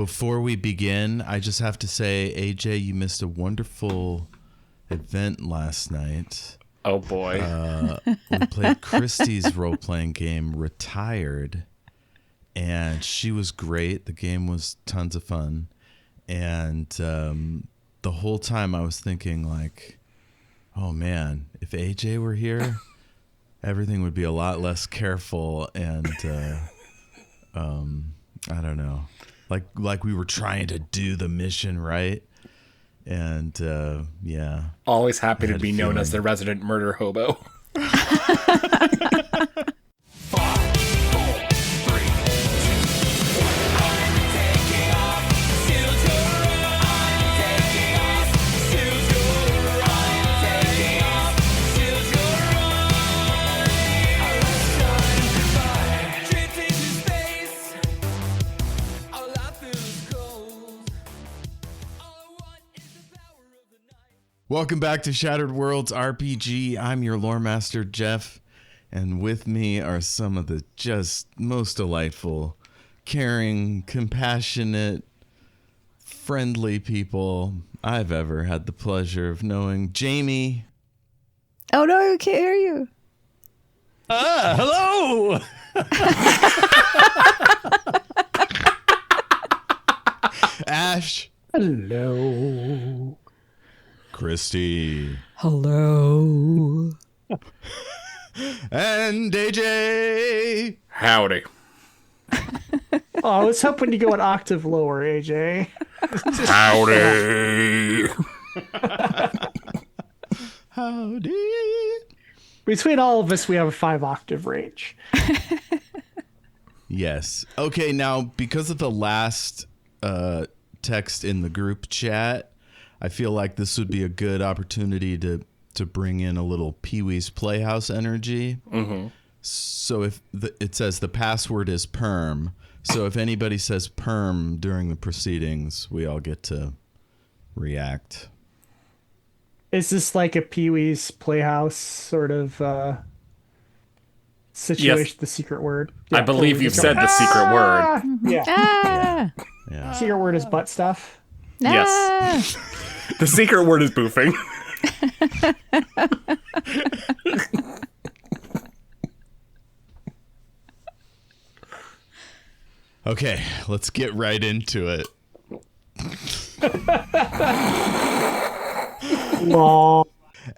Before we begin, I just have to say, AJ, you missed a wonderful event last night. Oh, boy. We played Kristy's role-playing game, Retired, and she was great. The game was tons of fun. And the whole time I was thinking, like, oh, man, if AJ were here, everything would be a lot less careful and, I don't know. Like we were trying to do the mission right, and yeah. Always happy to be known as the resident murder hobo. Welcome back to Shattered Worlds RPG. I'm your Loremaster, Jeff, and with me are some of the just most delightful, caring, compassionate, friendly people I've ever had the pleasure of knowing. Jayme. Oh no, I can't hear you. Hello! Ash. Hello. Kristy. Hello. And AJ. Howdy. Oh, I was hoping to go an octave lower, AJ. Howdy. Howdy. Between all of us, we have a 5-octave range. Yes. Okay, now, because of the last text in the group chat, I feel like this would be a good opportunity to bring in a little Pee-wee's Playhouse energy. Mm-hmm. So if it says the password is perm, so if anybody says perm during the proceedings, we all get to react. Is this like a Pee-wee's Playhouse sort of situation? Yes. The secret word? I believe you've said the secret word. Yeah. Yeah. Secret word is butt stuff. Yes. The secret word is boofing. Okay, let's get right into it.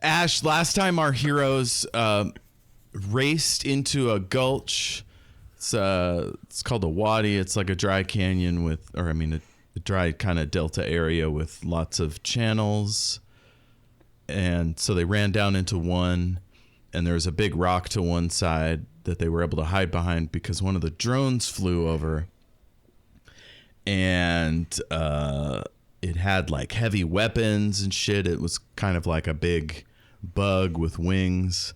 Ash, last time our heroes raced into a gulch. It's called a wadi. It's like a dry canyon a dry kind of delta area with lots of channels. And so they ran down into one, and there was a big rock to one side that they were able to hide behind because one of the drones flew over. And it had like heavy weapons and shit. It was kind of like a big bug with wings.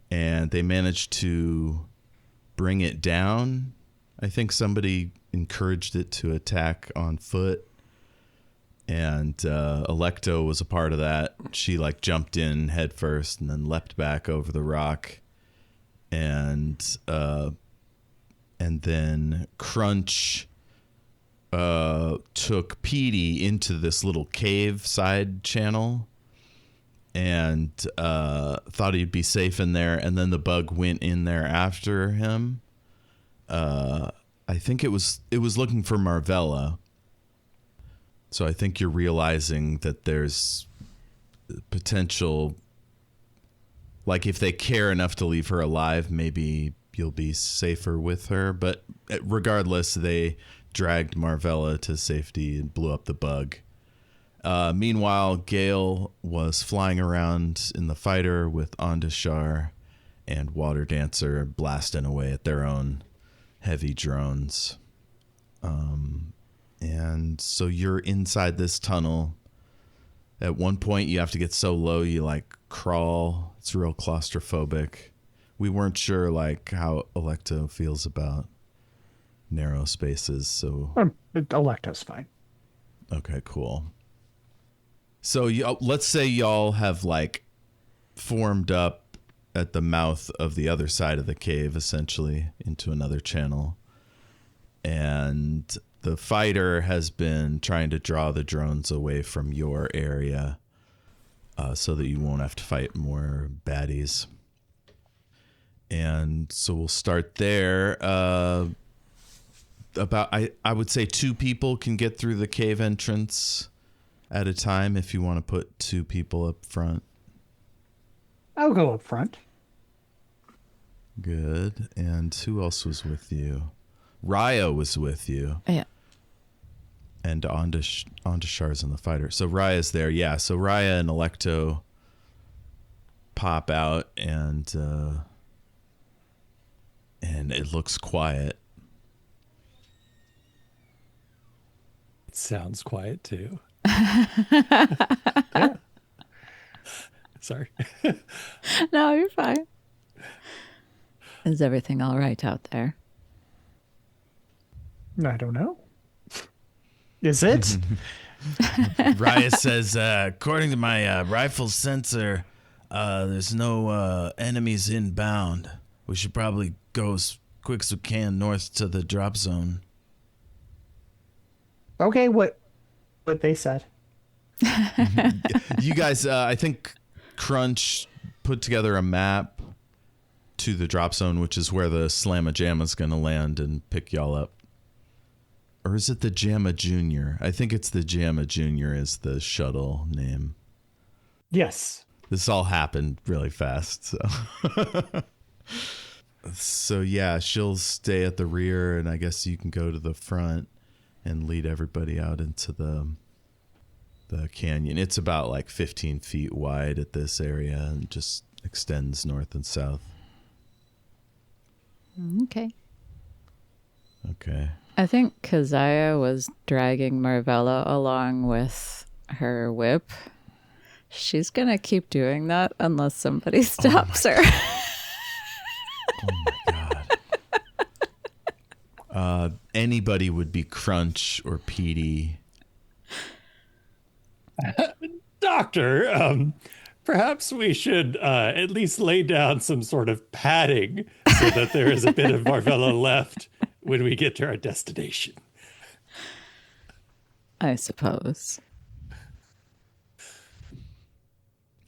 And they managed to bring it down. I think somebody encouraged it to attack on foot. And Alecto was a part of that. She like jumped in head first and then leapt back over the rock. And then Crunch took Petey into this little cave side channel and thought he'd be safe in there. And then the bug went in there after him. I think it was looking for Marvella. So I think you're realizing that there's potential, like if they care enough to leave her alive, maybe you'll be safer with her. But regardless, they dragged Marvella to safety and blew up the bug. Meanwhile, Gale was flying around in the fighter with Ondashar and Water Dancer blasting away at their own heavy drones. And so you're inside this tunnel. At one point, you have to get so low you like crawl. It's real claustrophobic. We weren't sure like how Alecto feels about narrow spaces. So Alecto's fine. Okay, cool. So let's say y'all have like formed up at the mouth of the other side of the cave, essentially into another channel. and the fighter has been trying to draw the drones away from your area so that you won't have to fight more baddies. And so we'll start there. I would say 2 people can get through the cave entrance at a time if you want to put 2 people up front. I'll go up front. Good. And who else was with you? Raya was with you. Yeah. And Ondashar's in the fighter. So Raya's there. Yeah. So Raya and Alecto pop out and it looks quiet. It sounds quiet too. Yeah. Sorry. No, you're fine. Is everything all right out there? I don't know. Is it? Raya says, according to my rifle sensor, there's no enemies inbound. We should probably go as quick as we can north to the drop zone. Okay, what they said. You guys, I think Crunch put together a map to the drop zone, which is where the Slamma-Jamma's going to land and pick y'all up. Or is it the Jamma Jr.? I think it's the Jamma Jr. is the shuttle name. Yes. This all happened really fast. So yeah, she'll stay at the rear, and I guess you can go to the front and lead everybody out into the canyon. It's about like 15 feet wide at this area and just extends north and south. Okay. Okay. I think Keziah was dragging Marvella along with her whip. She's going to keep doing that unless somebody stops her. Oh my god. Anybody would be Crunch or Petey. Doctor, perhaps we should at least lay down some sort of padding so that there is a bit of Marvella left when we get to our destination. I suppose.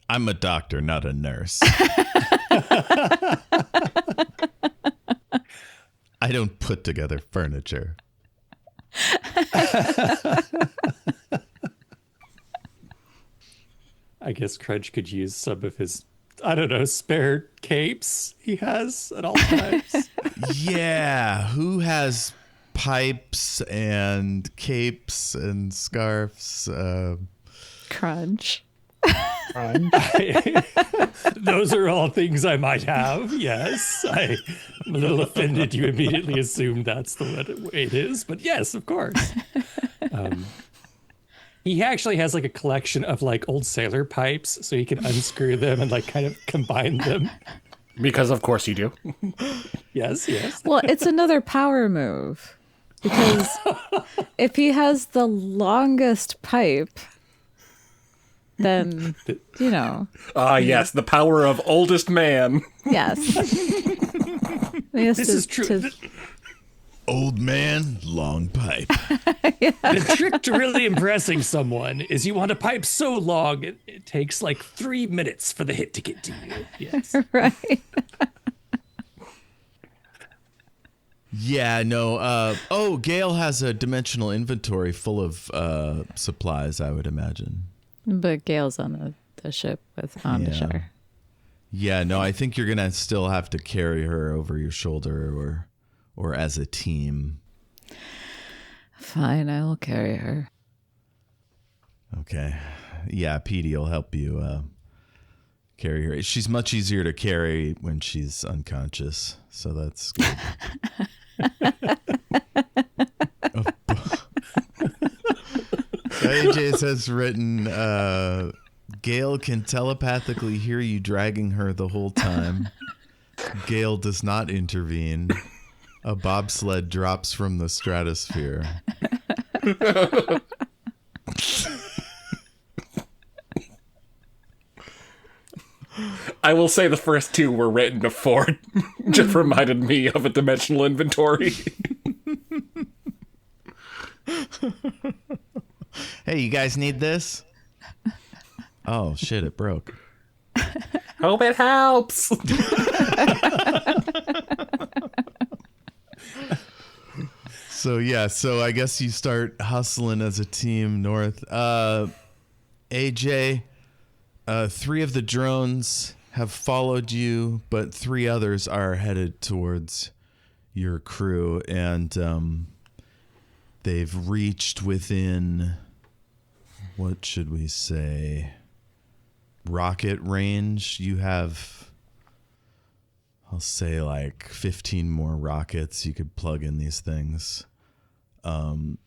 I'm a doctor, not a nurse. I don't put together furniture. I guess Crunch could use some of his, I don't know, spare capes he has at all times. Yeah, who has pipes and capes and scarves? Crunch. Those are all things I might have, yes. I'm a little offended you immediately assumed that's the way it is, but yes, of course. He actually has like a collection of like old sailor pipes, so he can unscrew them and like kind of combine them. Because of course you do. Yes, yes. Well, it's another power move. Because if he has the longest pipe, then, you know. Yes, the power of oldest man. Yes. This is true. Old man, long pipe. The trick to really impressing someone is you want a pipe so long it takes like 3 minutes for the hit to get to you. Yes. Right. Yeah, no. Gale has a dimensional inventory full of supplies, I would imagine. But Gale's on the ship with Ondashar. Yeah, no, I think you're going to still have to carry her over your shoulder or as a team. Fine, I will carry her. Okay. Yeah, Petey will help you carry her. She's much easier to carry when she's unconscious, so that's good. AJ has written, Gale can telepathically hear you dragging her the whole time. Gale does not intervene. A bobsled drops from the stratosphere. I will say the first 2 were written before. Just reminded me of a dimensional inventory. Hey, you guys need this? Oh, shit, it broke. Hope it helps. So I guess you start hustling as a team north. AJ, 3 of the drones have followed you, but 3 others are headed towards your crew, and they've reached within, what should we say, rocket range. You have, I'll say, like 15 more rockets you could plug in these things. And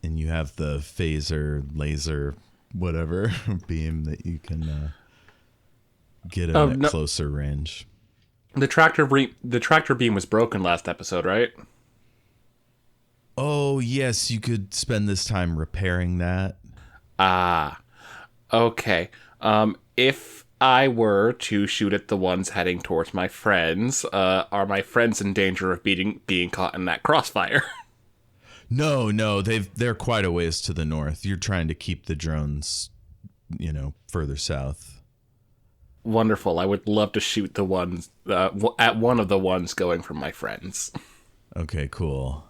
you have the phaser, laser, whatever beam that you can get at closer range. The tractor beam was broken last episode, right? Oh, yes, you could spend this time repairing that. Ah, okay. If I were to shoot at the ones heading towards my friends, are my friends in danger of being caught in that crossfire? No, they're quite a ways to the north. You're trying to keep the drones, further south. Wonderful. I would love to shoot the ones at one of the ones going from my friends. Okay, cool.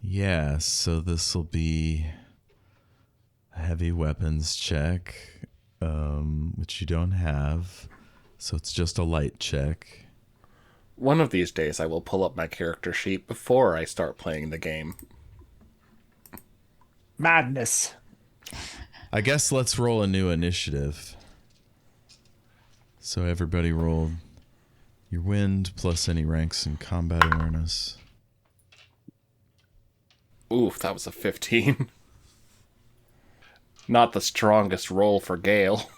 Yeah, so this will be a heavy weapons check, which you don't have. So it's just a light check. One of these days I will pull up my character sheet before I start playing the game. Madness. I guess let's roll a new initiative. So everybody rolled your wind plus any ranks in combat awareness. Oof, that was a 15. Not the strongest roll for Gale.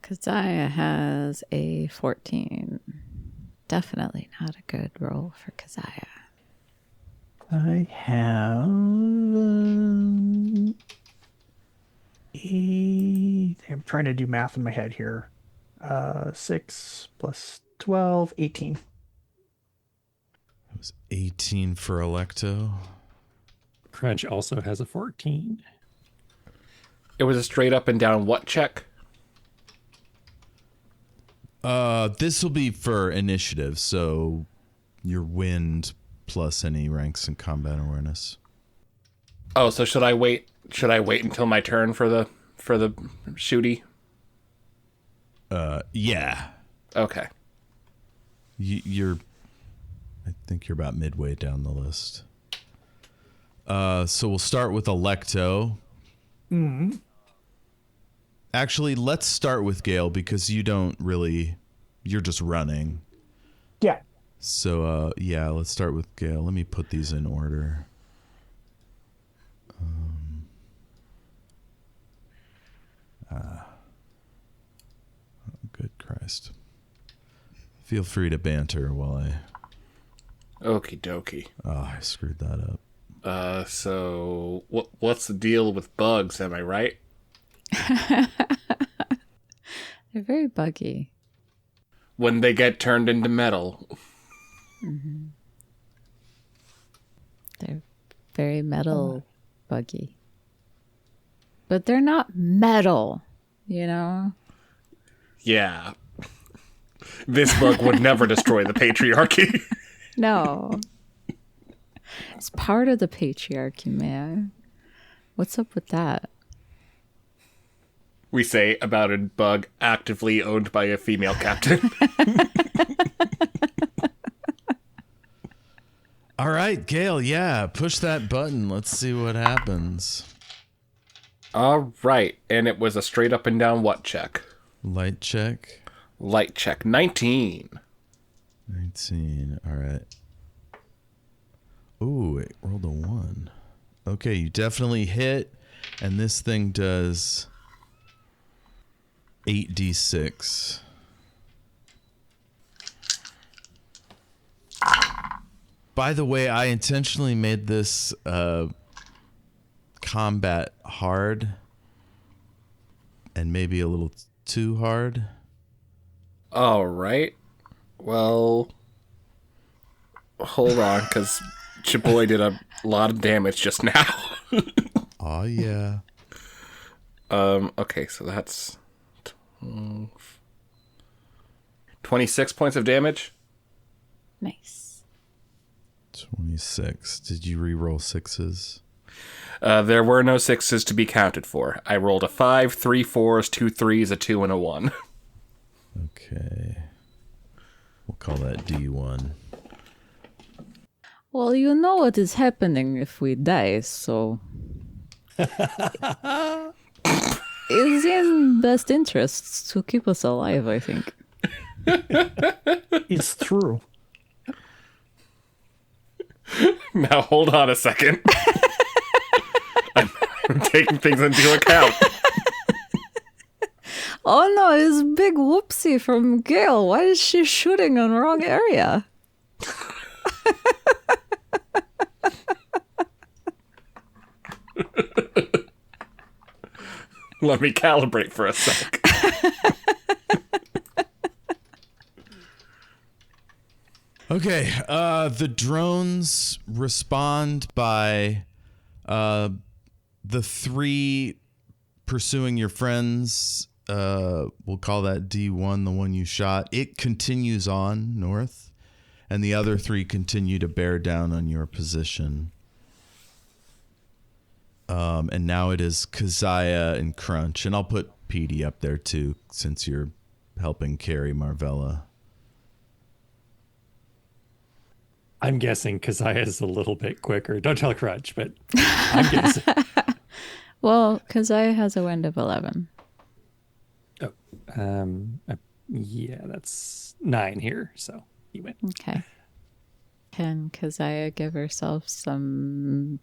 Keziah has a 14. Definitely not a good roll for Keziah. I have I'm trying to do math in my head here. 6 plus 12, 18. It was 18 for Alecto. Crunch also has a 14. It was a straight up and down what check? This will be for initiative, so your wind plus any ranks in combat awareness. Oh, so should I wait until my turn for the shooty? Yeah. Okay. I think you're about midway down the list. So we'll start with Alecto. Mm-hmm. Actually, let's start with Gale because you're just running. Yeah. So, let's start with Gale. Let me put these in order. Good Christ. Feel free to banter while I... Okie dokie. Oh, I screwed that up. So what's the deal with bugs, am I right? They're very buggy. When they get turned into metal. Mm-hmm. They're very metal buggy. But they're not metal, Yeah. This bug would never destroy the patriarchy. No. It's part of the patriarchy, man. What's up with that? We say about a bug actively owned by a female captain. All right, Gale, push that button. Let's see what happens. All right, and it was a straight up and down what check? Light check. Light check. 19. 19. All right. Ooh, it rolled a 1. Okay, you definitely hit, and this thing does 8d6. By the way, I intentionally made this combat hard and maybe a little too hard. All right. Well, hold on, because Chaboy did a lot of damage just now. Oh, yeah. Okay, so that's 26 points of damage. Nice. 26. Did you re-roll sixes? There were no sixes to be counted for. I rolled a 5, 3 4s, 2 3s, a 2, and a 1. Okay. We'll call that D1. Well, you know what is happening if we die, so... It's in best interests to keep us alive, I think. It's true. Now, hold on a second. I'm taking things into account. Oh no, it's big whoopsie from Gale. Why is she shooting in the wrong area? Let me calibrate for a sec. Okay, the drones respond by the 3 pursuing your friends. We'll call that D1, the one you shot. It continues on north, and the other 3 continue to bear down on your position. And now it is Keziah and Crunch, and I'll put Petey up there too, since you're helping carry Marvella. I'm guessing Keziah is a little bit quicker. Don't tell Crunch, but I'm guessing. Well, Keziah has a wind of 11. Yeah, that's 9 here, so you win. Okay. Can Keziah give herself some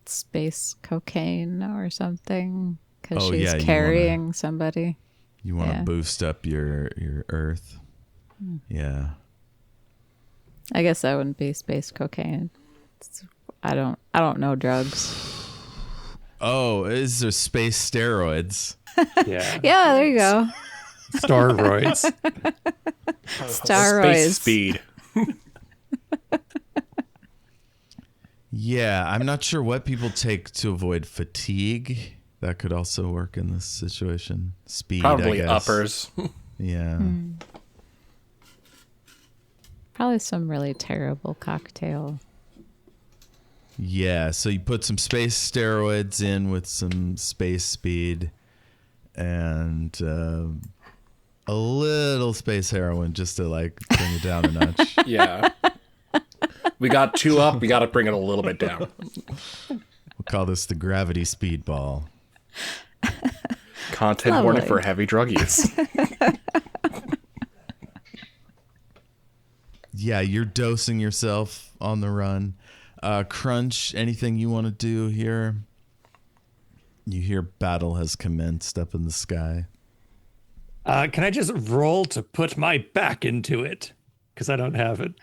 space cocaine or something? Because Oh, she's yeah, carrying somebody. You want to Yeah. boost up your earth. Yeah. I guess that wouldn't be space cocaine. I don't know drugs. Oh, is there space steroids? Yeah. Yeah, there you go. Staroids. Staroids. Space speed. Yeah, I'm not sure what people take to avoid fatigue. That could also work in this situation. Speed, Probably I guess. uppers. Yeah. Probably some really terrible cocktail. Yeah, so you put some space steroids in with some space speed and a little space heroin just to like bring it down a notch. Yeah. We got 2 up. We got to bring it a little bit down. We'll call this the gravity speedball. Content warning for heavy drug use. Yeah, you're dosing yourself on the run. Crunch, anything you want to do here? You hear battle has commenced up in the sky. Can I just roll to put my back into it? Because I don't have an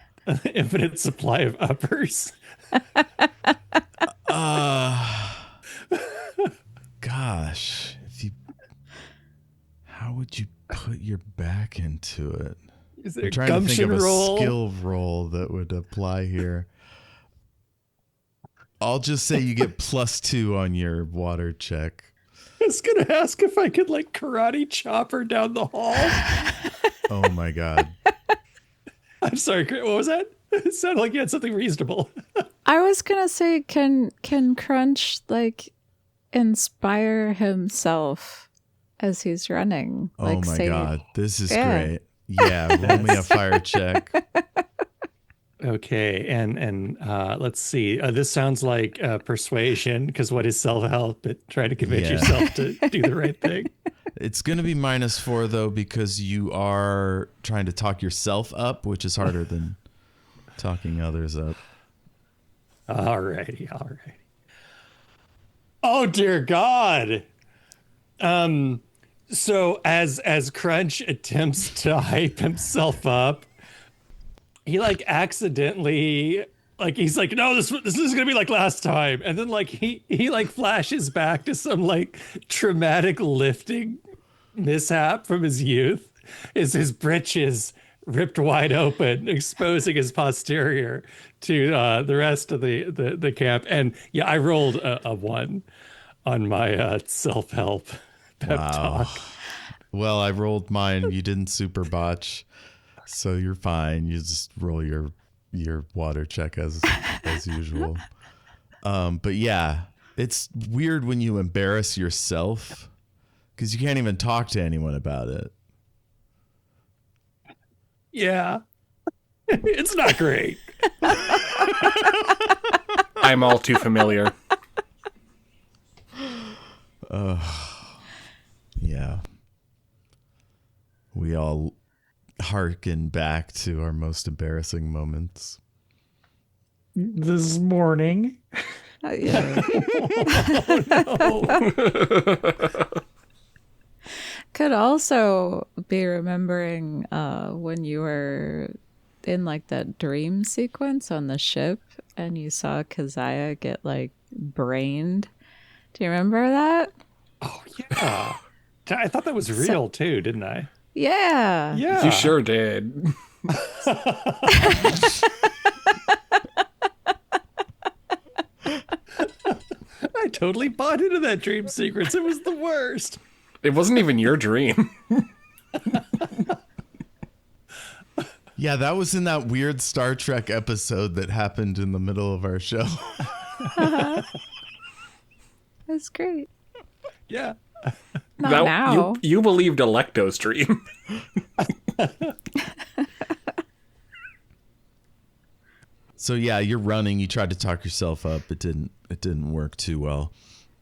infinite supply of uppers. Gosh, how would you put your back into it? Is there I'm a trying to think gumption of a roll? skill roll that would apply here. I'll just say you get +2 on your water check. I was going to ask if I could like karate chop her down the hall. Oh my god. I'm sorry, what was that? It sounded like you had something reasonable. I was gonna say, can Crunch like inspire himself as he's running? Oh Like, my say, god. This is Yeah. great. Yeah, roll me a fire check. Okay, and let's see. This sounds like persuasion, because what is self-help? But try to convince Yeah. yourself to do the right thing. It's going to be -4 though, because you are trying to talk yourself up, which is harder than talking others up. Alrighty. Oh dear God. So as Crunch attempts to hype himself up, he like accidentally like he's like, no, this is gonna be like last time, and then like he like flashes back to some like traumatic lifting mishap from his youth. Is his britches ripped wide open, exposing his posterior to the rest of the camp. And yeah, I rolled a 1 on my self-help pep Wow. talk. Well, I rolled mine. You didn't super botch, so you're fine. You just roll your water check as usual. But yeah, it's weird when you embarrass yourself because you can't even talk to anyone about it. Yeah. It's not great. I'm all too familiar. Yeah. We all hearken back to our most embarrassing moments. This morning. Yeah. Could also be remembering when you were in like that dream sequence on the ship and you saw Keziah get like brained. Do you remember that? Oh, yeah. I thought that was real too, didn't I? Yeah. Yeah. You sure did. I totally bought into that dream sequence. It was the worst. It wasn't even your dream. Yeah, that was in that weird Star Trek episode that happened in the middle of our show. That's great. Yeah. Not now. You believed Alecto's dream. So yeah, you're running. You tried to talk yourself up. It didn't work too well.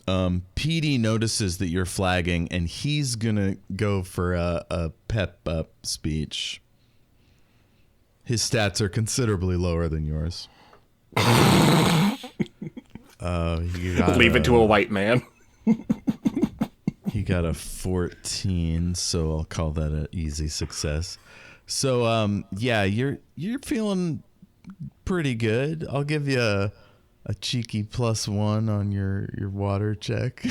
PD notices that you're flagging, and he's gonna go for a pep up speech. His stats are considerably lower than yours. Leave it to a white man. He got a 14, so I'll call that an easy success. So yeah, you're feeling pretty good. I'll give you a cheeky +1 on your water check.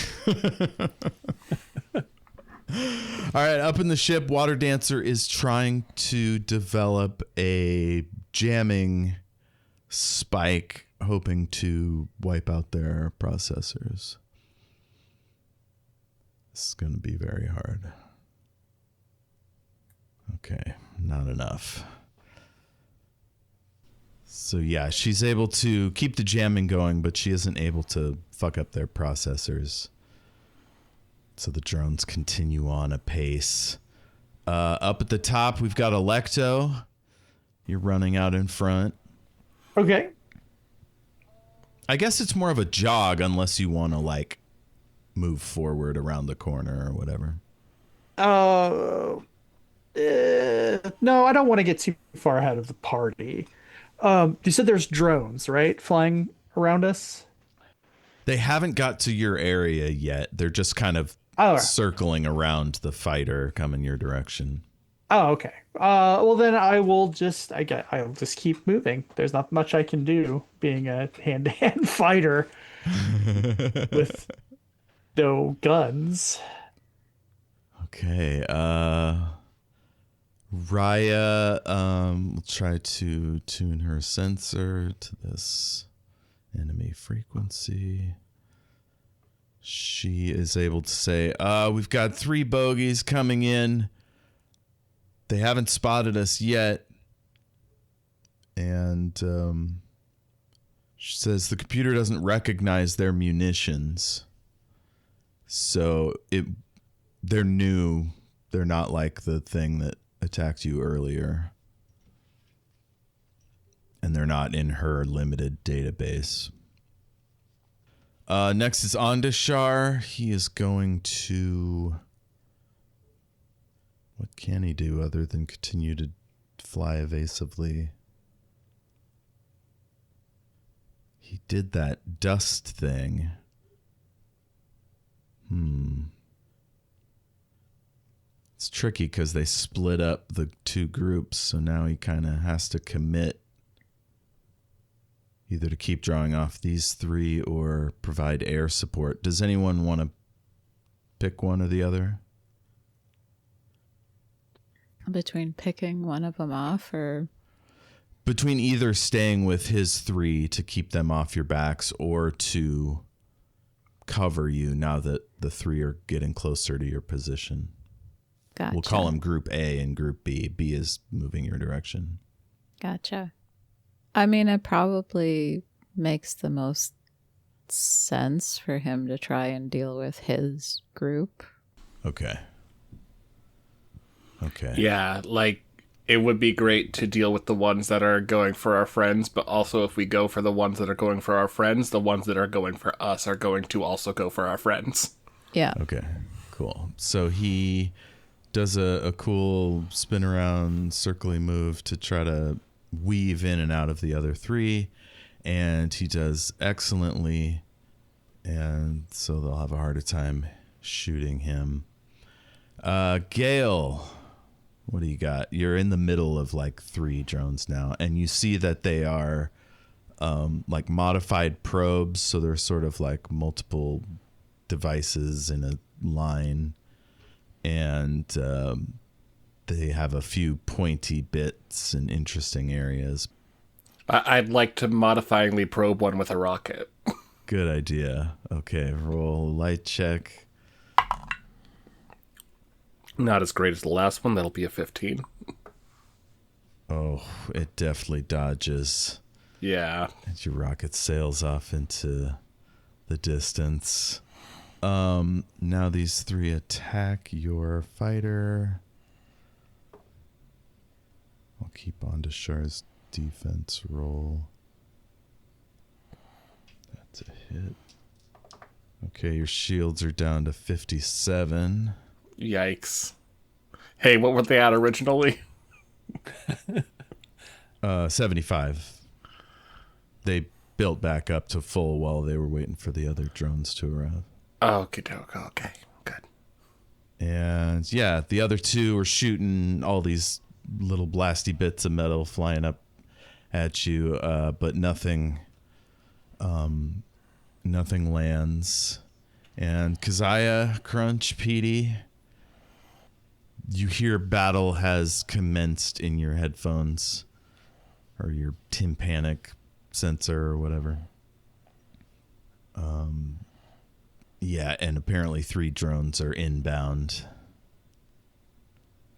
All right, up in the ship, Water Dancer is trying to develop a jamming spike, hoping to wipe out their processors. This is going to be very hard. Okay, not enough. So yeah, she's able to keep the jamming going, but she isn't able to fuck up their processors. So the drones continue on apace. Up at the top, we've got Alecto. You're running out in front. Okay. I guess it's more of a jog unless you want to like move forward around the corner or whatever. No, I don't want to get too far ahead of the party. You said there's drones, right? Flying around us? They haven't got to your area yet. They're just kind of circling around the fighter coming your direction. Oh, okay. Well then I'll just keep moving. There's not much I can do being a hand-to-hand fighter with no guns. Okay. Raya will try to tune her sensor to this enemy frequency. She is able to say, we've got 3 bogeys coming in. They haven't spotted us yet. And she says the computer doesn't recognize their munitions. So they're new. They're not like the thing that attacked you earlier. And they're not in her limited database. Next is Ondashar. He is going to... What can he do other than continue to fly evasively? He did that dust thing. It's tricky because they split up the 2 groups, so now he kind of has to commit either to keep drawing off these 3 or provide air support. Does anyone want to pick one or the other? Between picking one of them off or... Between either staying with his 3 to keep them off your backs or to cover you now that the 3 are getting closer to your position. Gotcha. We'll call them Group A and Group B. B is moving your direction. Gotcha. I mean, it probably makes the most sense for him to try and deal with his group. Okay. Yeah, like, it would be great to deal with the ones that are going for our friends, but also if we go for the ones that are going for our friends, the ones that are going for us are going to also go for our friends. Yeah. Okay, cool. So he does a cool spin around, circling move to try to weave in and out of the other 3, and he does excellently, and so they'll have a harder time shooting him. Gale, what do you got? You're in the middle of like 3 drones now, and you see that they are like modified probes, so they're sort of like multiple devices in a line, and they have a few pointy bits in interesting areas. I'd like to modifyingly probe one with a rocket. Good idea. Okay, roll a light check. Not as great as the last one. That'll be a 15. Oh, it definitely dodges. Yeah. And your rocket sails off into the distance. Now these 3 attack your fighter. I'll keep on to Shar's defense roll. That's a hit. Okay, your shields are down to 57. Yikes. Hey, what were they at originally? 75. They built back up to full while they were waiting for the other drones to arrive. Okay, good. And yeah, the other 2 are shooting all these little blasty bits of metal flying up at you, but nothing lands. And Keziah, Crunch, Petey, you hear battle has commenced in your headphones or your tympanic sensor or whatever. Yeah, and apparently 3 drones are inbound.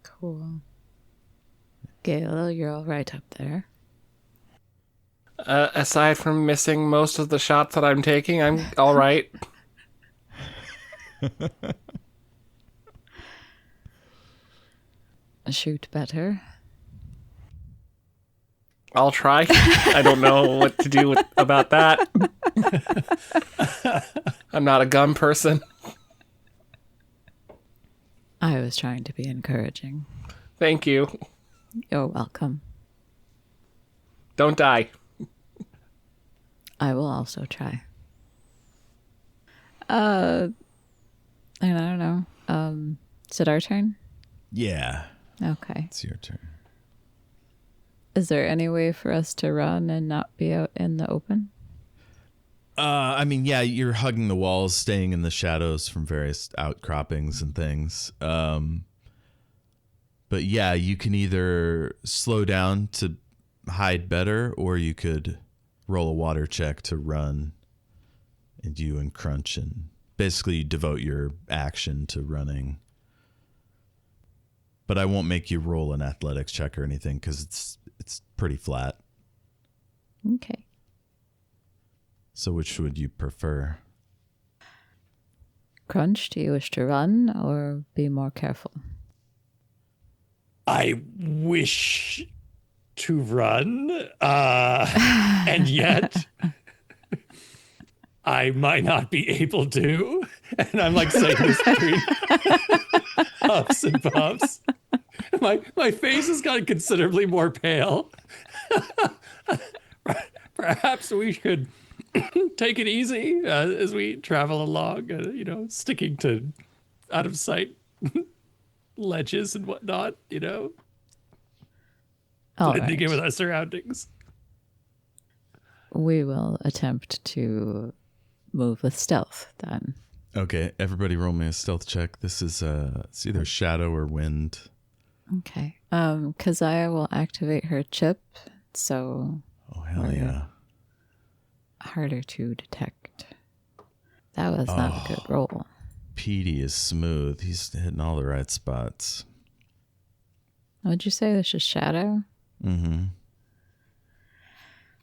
Cool. Gale, you're all right up there. Aside from missing most of the shots that I'm taking, I'm all right. Shoot better. I'll try. I don't know what to do about that. I'm not a gun person. I was trying to be encouraging. Thank you. You're welcome. Don't die. I will also try. And I don't know. Is it our turn? Yeah, Okay. it's your turn. Is there any way for us to run and not be out in the open? I mean, yeah, you're hugging the walls, staying in the shadows from various outcroppings and things. But yeah, you can either slow down to hide better, or you could roll a water check to run. And you and Crunch, and basically you devote your action to running. But I won't make you roll an athletics check or anything because it's pretty flat. Okay. So which would you prefer? Crunch, do you wish to run or be more careful? I wish to run, and yet I might not be able to. And I'm like saying this between huffs and puffs. My face has gotten considerably more pale. Perhaps we should take it easy as we travel along, sticking to out of sight ledges and whatnot, All blending in right. with our surroundings. We will attempt to move with stealth then. Okay, everybody roll me a stealth check. This is it's either shadow or wind. Okay. Keziah will activate her chip, so Oh, hell Right. yeah. harder to detect. That was not a good roll. Petey is smooth. He's hitting all the right spots. Would you say this is shadow? Mm-hmm.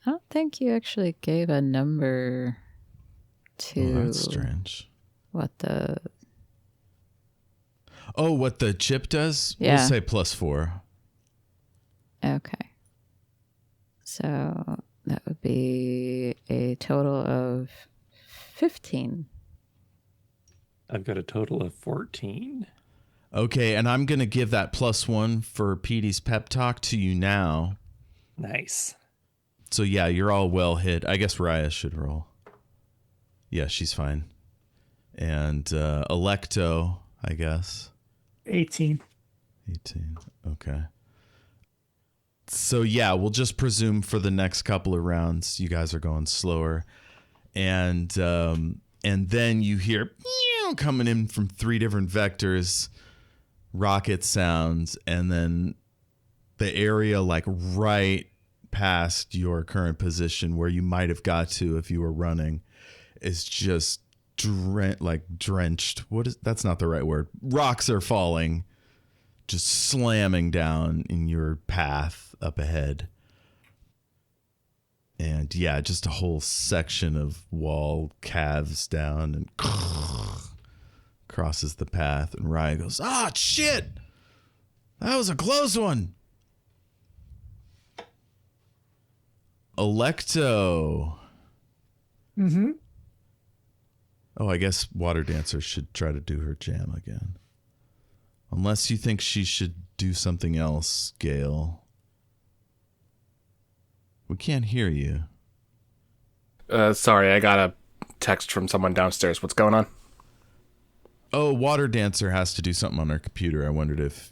I don't think you actually gave a number to Oh, that's strange. what the... Oh, what the chip does? Yeah. We'll say +4. Okay. So that would be a total of 15. I've got a total of 14. Okay, and I'm going to give that +1 for Petey's pep talk to you now. Nice. So, yeah, you're all well hit. I guess Raya should roll. Yeah, she's fine. And Alecto, I guess. 18. 18. Okay. So, yeah, we'll just presume for the next couple of rounds, you guys are going slower. And then you hear coming in from 3 different vectors, rocket sounds, and then the area like right past your current position where you might have got to if you were running is just drenched. That's not the right word. Rocks are falling, just slamming down in your path up ahead. And yeah, just a whole section of wall calves down and crosses the path. And Ryan goes, shit! That was a close one. Alecto. Mm-hmm. Oh, I guess Water Dancer should try to do her jam again. Unless you think she should do something else, Gale. We can't hear you. Sorry, I got a text from someone downstairs. What's going on? Oh, Water Dancer has to do something on her computer. I wondered if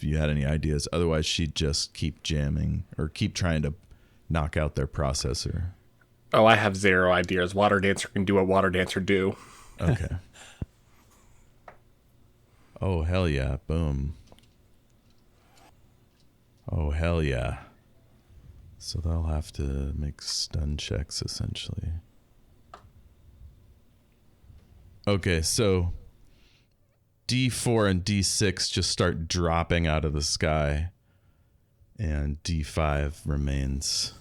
you had any ideas. Otherwise, she'd just keep jamming or keep trying to knock out their processor. Oh, I have 0 ideas. Water Dancer can do what Water Dancer do. Okay. Oh, hell yeah. Boom. Oh, hell yeah. So they'll have to make stun checks, essentially. Okay, so D4 and D6 just start dropping out of the sky, and D5 remains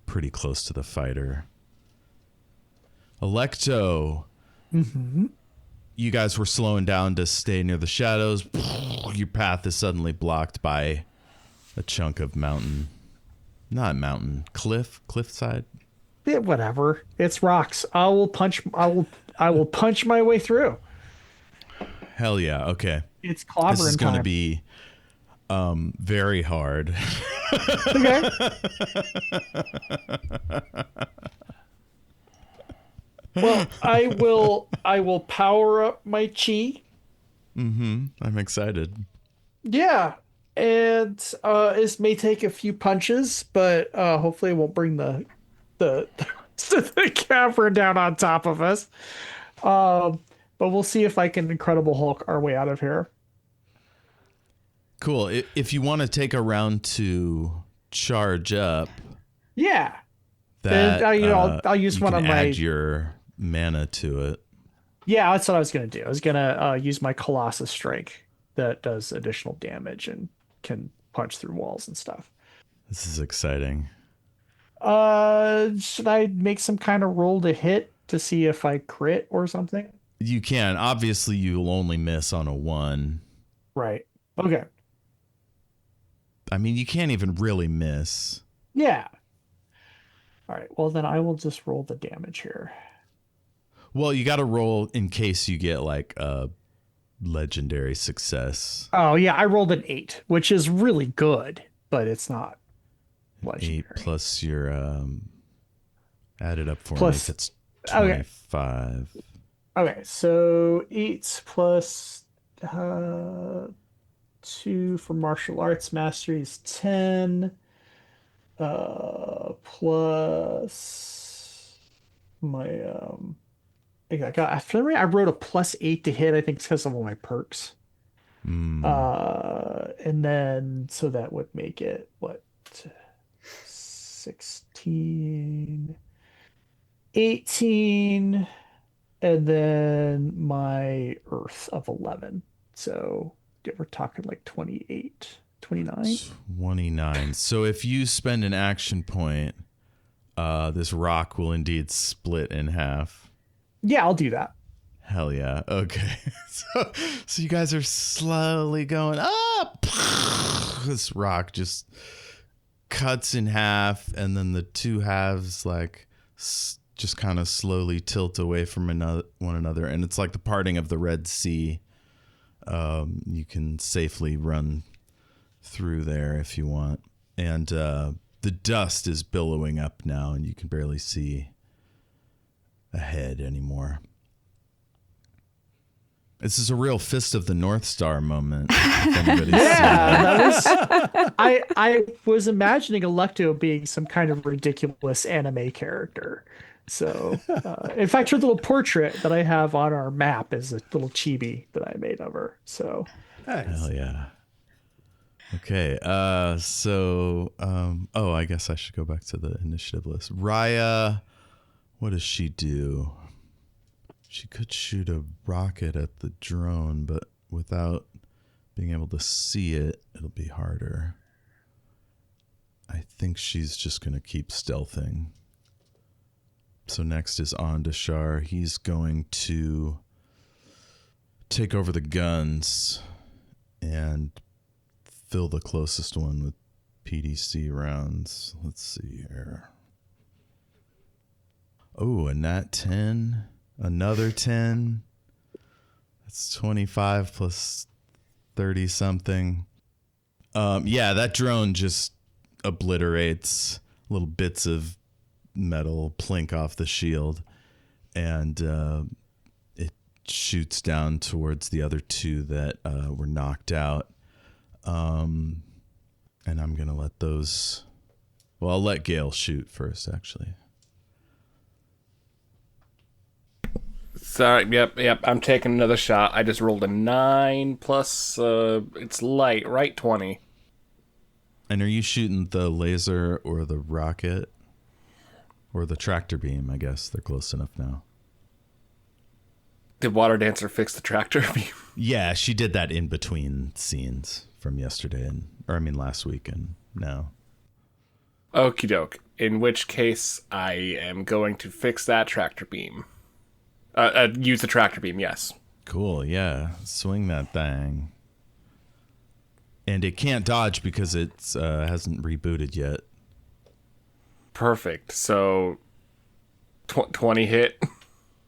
pretty close to the fighter. Alecto. Mm-hmm. You guys were slowing down to stay near the shadows. Your path is suddenly blocked by a chunk of mountain. Not mountain. Cliffside. Yeah, whatever. It's rocks. I will punch my way through. Hell yeah. Okay. It's clobbering This is going to time. be very hard. Okay. Well, I will power up my chi. I'm excited. Yeah. And this may take a few punches, but hopefully it won't bring the the cavern down on top of us. But we'll see if I can Incredible Hulk our way out of here. Cool. If you want to take a round to charge up, Yeah. that I'll use you one can of my. add your mana to it. Yeah, that's what I was gonna do. I was gonna use my Colossus Strike that does additional damage and can punch through walls and stuff. This is exciting. Should I make some kind of roll to hit to see if I crit or something? You can. Obviously, you'll only miss on a 1. Right. Okay. I mean, you can't even really miss. Yeah. All right. Well, then I will just roll the damage here. Well, you got to roll in case you get like a legendary success. Oh yeah, I rolled an 8, which is really good, but it's not 8 legendary. plus your add it up for Plus- me. It's okay. 25. Okay, so 8 plus 2 for martial arts mastery is 10. Plus my I wrote a +8 to hit. I think it's because of all my perks. And then, so that would make it, what, 16, 18, and then my earth of 11. So yeah, we're talking like 28, 29. 29. So if you spend an action point, this rock will indeed split in half. Yeah, I'll do that. Hell yeah. Okay. So you guys are slowly going up. This rock just cuts in half, and then the two halves like just kind of slowly tilt away from one another, and it's like the parting of the Red Sea. You can safely run through there if you want, and the dust is billowing up now, and you can barely see ahead anymore. This is a real Fist of the North Star moment. If anybody's seen that. I was imagining Alecto being some kind of ridiculous anime character. So, in fact, her little portrait that I have on our map is a little chibi that I made of her. So, Nice. Hell yeah. Okay. I guess I should go back to the initiative list. Raya, what does she do? She could shoot a rocket at the drone, but without being able to see it, it'll be harder. I think she's just going to keep stealthing. So next is Ondashar. He's going to take over the guns and fill the closest one with PDC rounds. Let's see here. Oh, a nat 10. Another 10. That's 25 plus 30 something. Yeah, that drone just obliterates little bits of metal plink off the shield, and it shoots down towards the other two that were knocked out. And I'm going to let those... Well, I'll let Gale shoot first, actually. Sorry, yep. I'm taking another shot. I just rolled a 9 plus, it's light, right? 20. And are you shooting the laser or the rocket? Or the tractor beam, I guess. They're close enough now. Did Water Dancer fix the tractor beam? Yeah, she did that in between scenes from yesterday, last week and now. Okie doke. In which case, I am going to fix that tractor beam. Use the tractor beam, yes. Cool, yeah. Swing that thing. And it can't dodge because it hasn't rebooted yet. Perfect. So, 20 hit.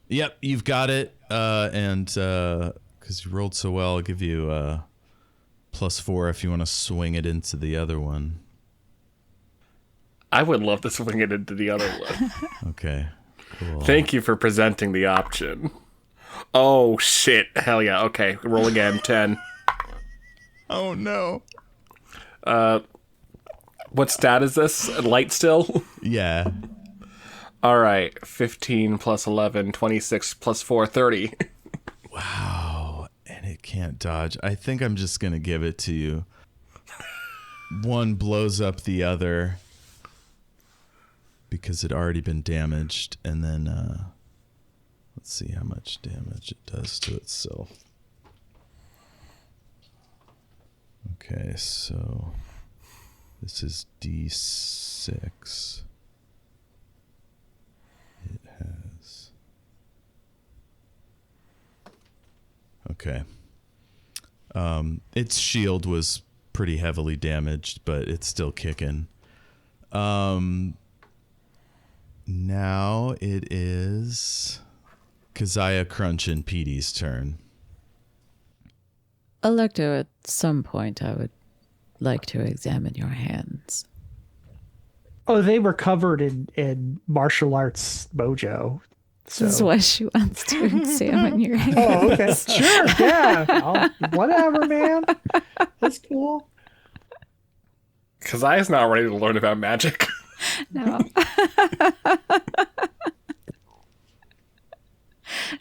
Yep, you've got it. And because you rolled so well, I'll give you +4 if you want to swing it into the other one. I would love to swing it into the other one. Okay, cool. Thank you for presenting the option. Oh, shit. Hell yeah. Okay, roll again. 10. Oh, no. What stat is this? Light still? Yeah. All right. 15 plus 11, 26 plus 4, 30. Wow. And it can't dodge. I think I'm just going to give it to you. One blows up the other because it already been damaged. And then let's see how much damage it does to itself. Okay, so this is D6. It has... Okay. Its shield was pretty heavily damaged, but it's still kicking. Now it is Keziah, Crunch, and Petey's turn. Alecto, at some point I would like to examine your hands. Oh, they were covered in martial arts mojo. So. This is why she wants to examine your hands. Oh, okay. Sure, yeah. Whatever, man. That's cool. Keziah's not ready to learn about magic. No.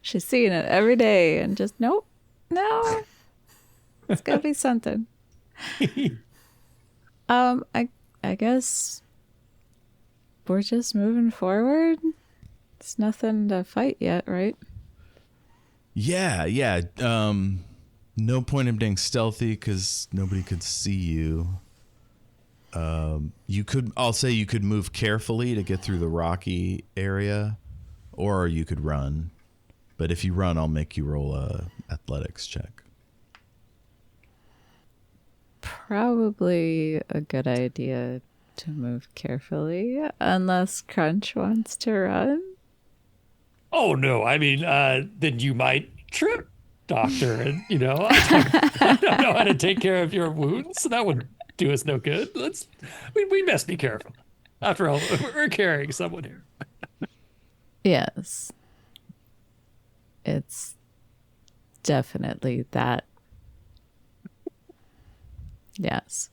She's seeing it every day and just, nope, no. It's gotta be something. I guess we're just moving forward. It's nothing to fight yet, right? Yeah. No point in being stealthy because nobody could see you. I'll say you could move carefully to get through the rocky area, or you could run. But if you run, I'll make you roll a athletics check. Probably a good idea to move carefully, unless Crunch wants to run. Oh no, I mean, then you might trip, Doctor, and I don't know how to take care of your wounds. So that would do us no good. We must be careful. After all, we're carrying someone here. Yes. It's definitely that. Yes.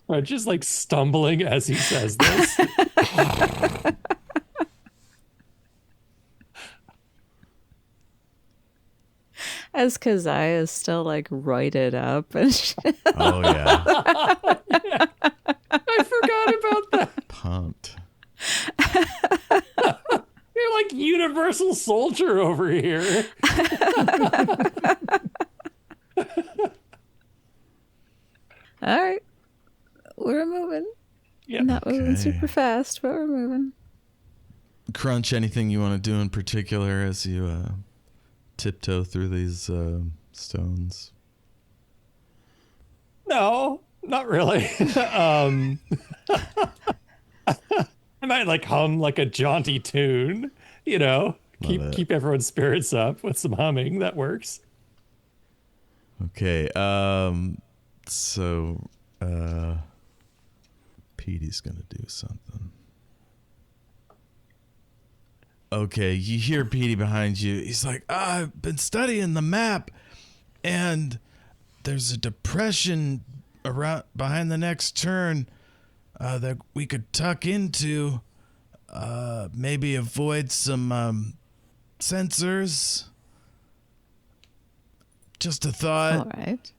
Right, just like stumbling as he says this. As Keziah is still like roided up and shit. Oh, yeah. I forgot about that. Pumped. You're like Universal Soldier over here. All right. We're moving. Yeah. Not moving Okay. super fast, but we're moving. Crunch, anything you want to do in particular as you tiptoe through these stones? No, not really. I might like hum like a jaunty tune, keep everyone's spirits up with some humming. That works. Okay. So Petey's gonna do something. Okay, you hear Petey behind you. He's like, I've been studying the map, and there's a depression around behind the next turn that we could tuck into. Maybe avoid some sensors. Just a thought. All right.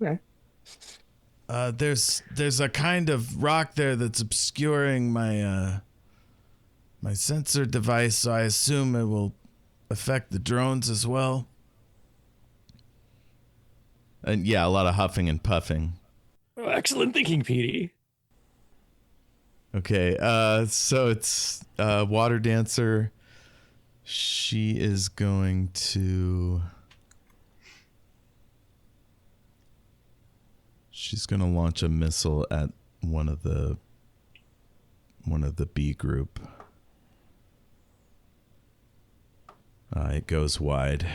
Okay. There's a kind of rock there that's obscuring my my sensor device, so I assume it will affect the drones as well. And yeah, a lot of huffing and puffing. Oh, excellent thinking, Petey. Okay, so it's Water Dancer. She is going to... She's going to launch a missile at one of the B group. It goes wide.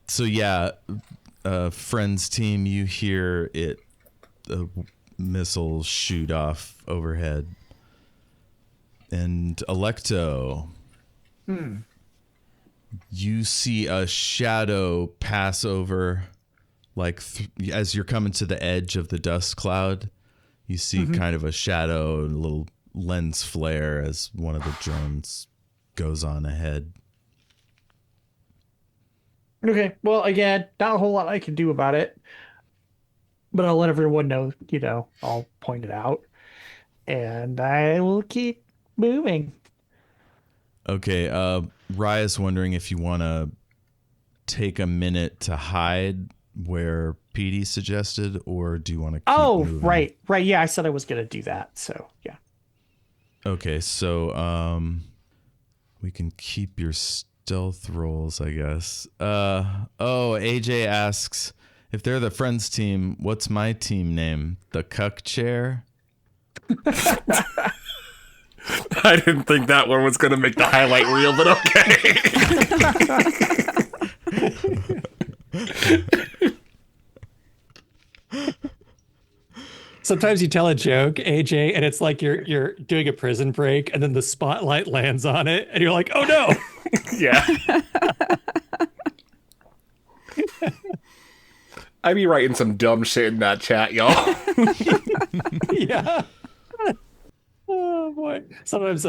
So yeah, Friends team, you hear it, the missiles shoot off overhead. And Alecto, you see a shadow pass over, like as you're coming to the edge of the dust cloud. You see kind of a shadow and a little lens flare as one of the drones goes on ahead. Okay. Well, again, not a whole lot I can do about it, but I'll let everyone know. I'll point it out, and I will keep moving. Okay, Raya's wondering if you want to take a minute to hide where Petey suggested, or do you want to keep moving? Right. Yeah, I said I was going to do that, so yeah. Okay, so we can keep your stealth rolls, I guess. AJ asks, if they're the Friends team, what's my team name? The Cuck Chair? I didn't think that one was going to make the highlight reel, but okay. Sometimes you tell a joke, AJ, and it's like you're doing a prison break, and then the spotlight lands on it, and you're like, "Oh no!" Yeah. I be writing some dumb shit in that chat, y'all. Yeah. Oh Oh boy. Sometimes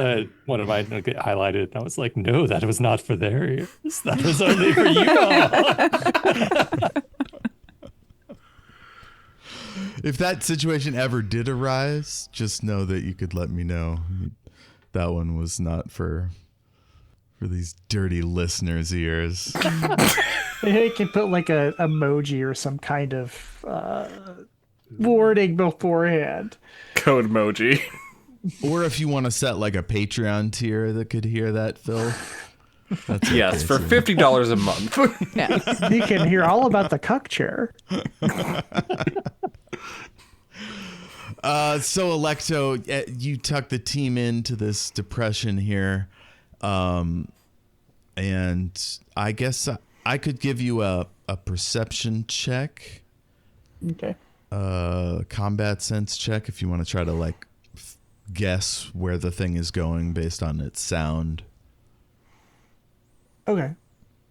one of mine would get highlighted and I was like, no, that was not for their ears. That was only for you all. If that situation ever did arise, just know that you could let me know. That one was not for these dirty listeners' ears. They can put like a emoji or some kind of warning beforehand. Code emoji. Or if you want to set like a Patreon tier that could hear that, Phil. That's Yes, for $50 a month. Yes. You can hear all about the cuck chair. So Alecto, you tuck the team into this depression here. And I guess I could give you a perception check. Okay. Combat sense check if you want to try to like guess where the thing is going based on its sound. Okay.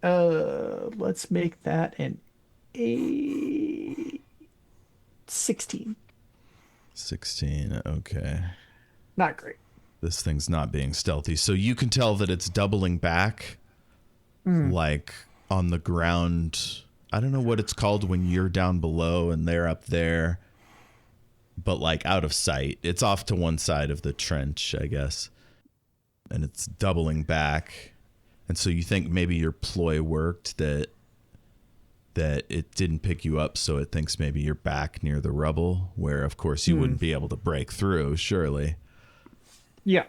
Let's make that an 16. 16. Okay. Not great. This thing's not being stealthy. So you can tell that it's doubling back like on the ground. I don't know what it's called when you're down below and they're up there, but like out of sight. It's off to one side of the trench, I guess. And it's doubling back. And so you think maybe your ploy worked, that it didn't pick you up, so it thinks maybe you're back near the rubble, where of course you wouldn't be able to break through, surely. Yeah.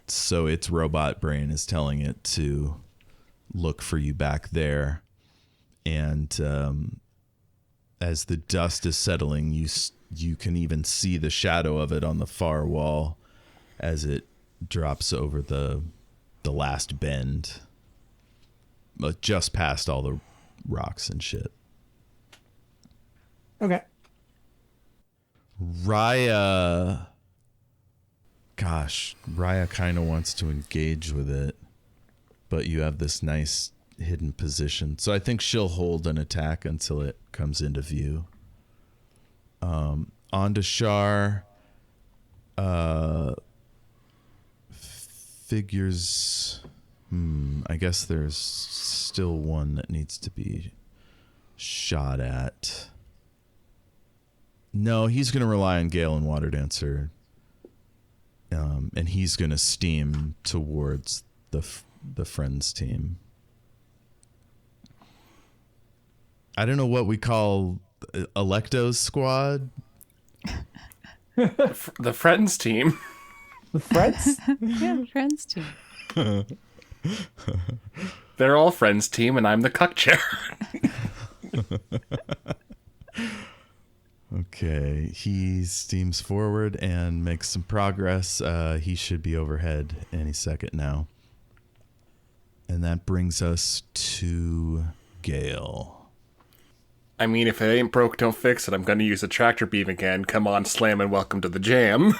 So its robot brain is telling it to look for you back there. And as the dust is settling, you can even see the shadow of it on the far wall as it drops over the last bend, just past all the rocks and shit. Okay. Raya kind of wants to engage with it, but you have this nice hidden position. So I think she'll hold an attack until it comes into view. Onto Shar. Figures. I guess there's still one that needs to be shot at. No, he's going to rely on Gale and Water Dancer. And he's going to steam towards the Friends team. I don't know what we call Alecto's squad. The Friends team. The Friends? Yeah, Friends team. They're all Friends team, and I'm the cuck chair. Okay, he steams forward and makes some progress. He should be overhead any second now. And that brings us to Gale. I mean, if it ain't broke, don't fix it. I'm going to use a tractor beam again. Come on, slam, and welcome to the jam.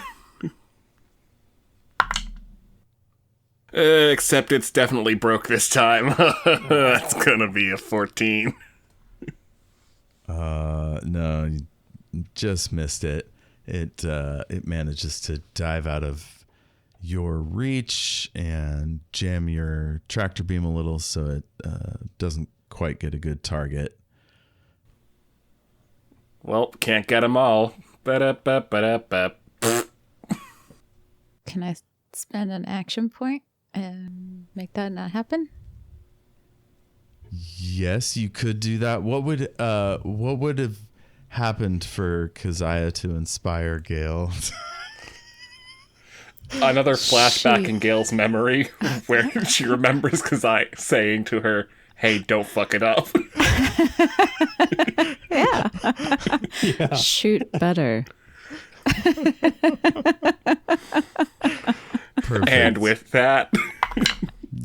Except it's definitely broke this time. It's going to be a 14. No, you just missed it. It manages to dive out of your reach and jam your tractor beam a little, so it doesn't quite get a good target. Well, can't get them all. Ba-da-ba-ba-da-ba. Can I spend an action point and make that not happen? Yes, you could do that. What would have happened for Keziah to inspire Gale? Another flashback She- in Gale's memory where she remembers Keziah saying to her, hey, don't fuck it up. Yeah. Yeah. Shoot better. Perfect. And with that,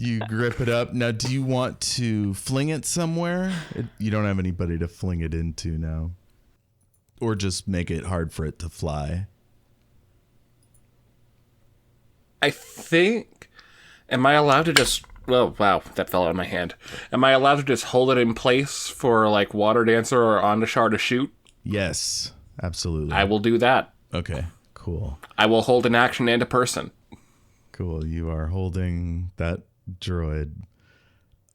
You grip it up. Now, do you want to fling it somewhere? You don't have anybody to fling it into now. Or just make it hard for it to fly. I think, am I allowed to just, oh, wow, that fell out of my hand. Am I allowed to just hold it in place for, like, Water Dancer or Ondashar to shoot? Yes, absolutely. I will do that. Okay, Cool. I will hold an action and a person. Cool. You are holding that droid.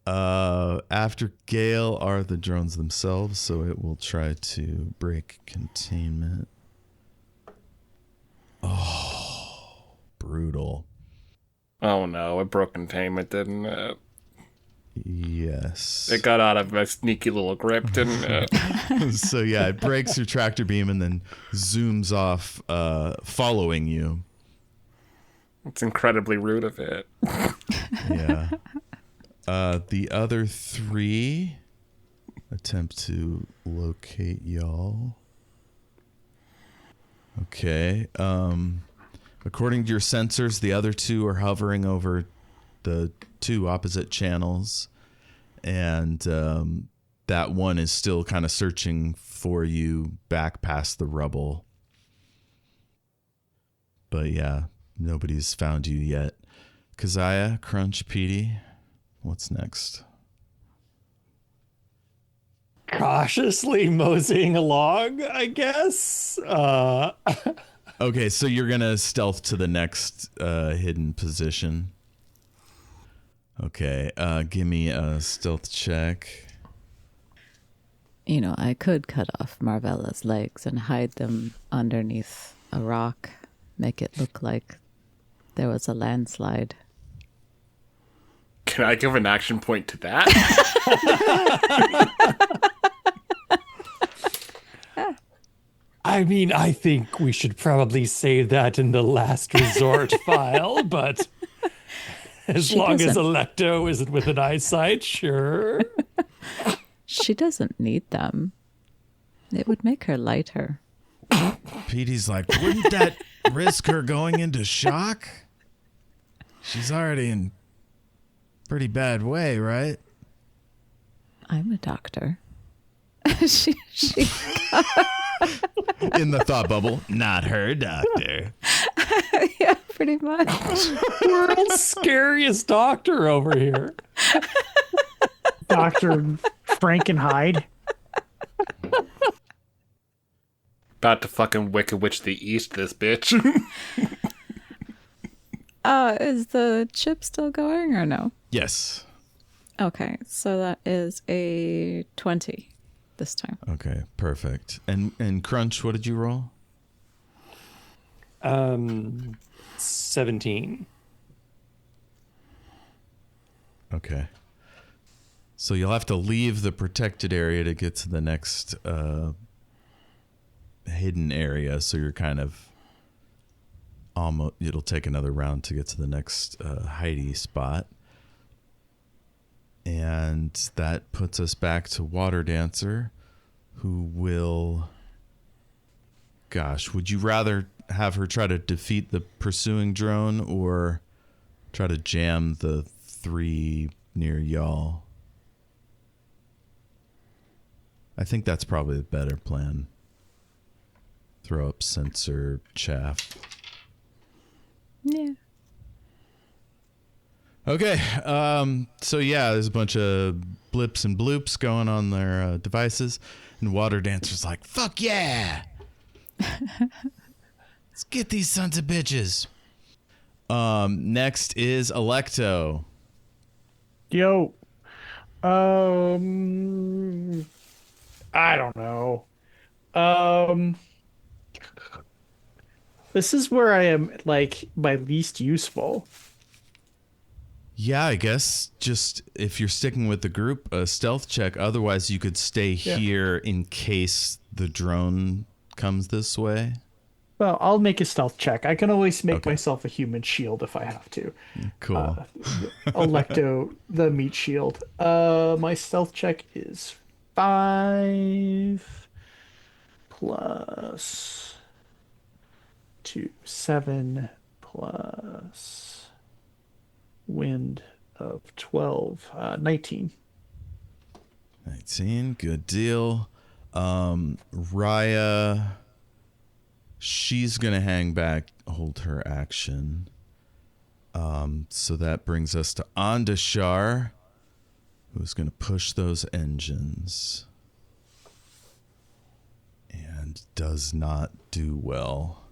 After Gale are the drones themselves, so it will try to break containment. Oh, brutal. Oh no, it broke containment, didn't it? Yes. It got out of my sneaky little grip, didn't it? So yeah, it breaks your tractor beam and then zooms off, following you. It's incredibly rude of it. Yeah. The other three attempt to locate y'all. Okay. According to your sensors, the other two are hovering over the two opposite channels, and that one is still kind of searching for you back past the rubble. But yeah, nobody's found you yet. Keziah, Crunch, Petey, what's next? Cautiously moseying along, I guess. Okay, so you're gonna stealth to the next hidden position. Okay, give me a stealth check. You know, I could cut off Marvella's legs and hide them underneath a rock, make it look like there was a landslide. Can I give an action point to that? I mean, I think we should probably save that in the last resort file, but as She long as doesn't. Alecto isn't within eyesight, sure. She doesn't need them. It would make her lighter. Petey's like, wouldn't that risk her going into shock? She's already in pretty bad way, right? I'm a doctor. she In the thought bubble, not her doctor. yeah, pretty much. World's scariest doctor over here. Dr. Frankenhide. About to fucking Wicked Witch the East this bitch. Is the chip still going or no? Yes. Okay, so that is a 20 this time. Okay, perfect. And Crunch, what did you roll? 17. Okay. So you'll have to leave the protected area to get to the next hidden area. So you're kind of almost, it'll take another round to get to the next hidey spot. And that puts us back to Water Dancer, who will... Gosh, would you rather have her try to defeat the pursuing drone or try to jam the three near y'all? I think that's probably the better plan. Throw up sensor chaff. Yeah. Okay, so yeah, there's a bunch of blips and bloops going on their devices, and Water Dancer's like, fuck yeah! Let's get these sons of bitches. Next is Alecto. Yo. I don't know. This is where I am, like, my least useful. Yeah, I guess just if you're sticking with the group, a stealth check. Otherwise, you could stay here in case the drone comes this way. Well, I'll make a stealth check. I can always make myself a human shield if I have to. Cool. Alecto, the meat shield. My stealth check is 5 plus 2, 7 plus wind of 12, 19. 19, good deal. Raya, she's going to hang back, hold her action. So that brings us to Andashar, who's going to push those engines. And does not do well.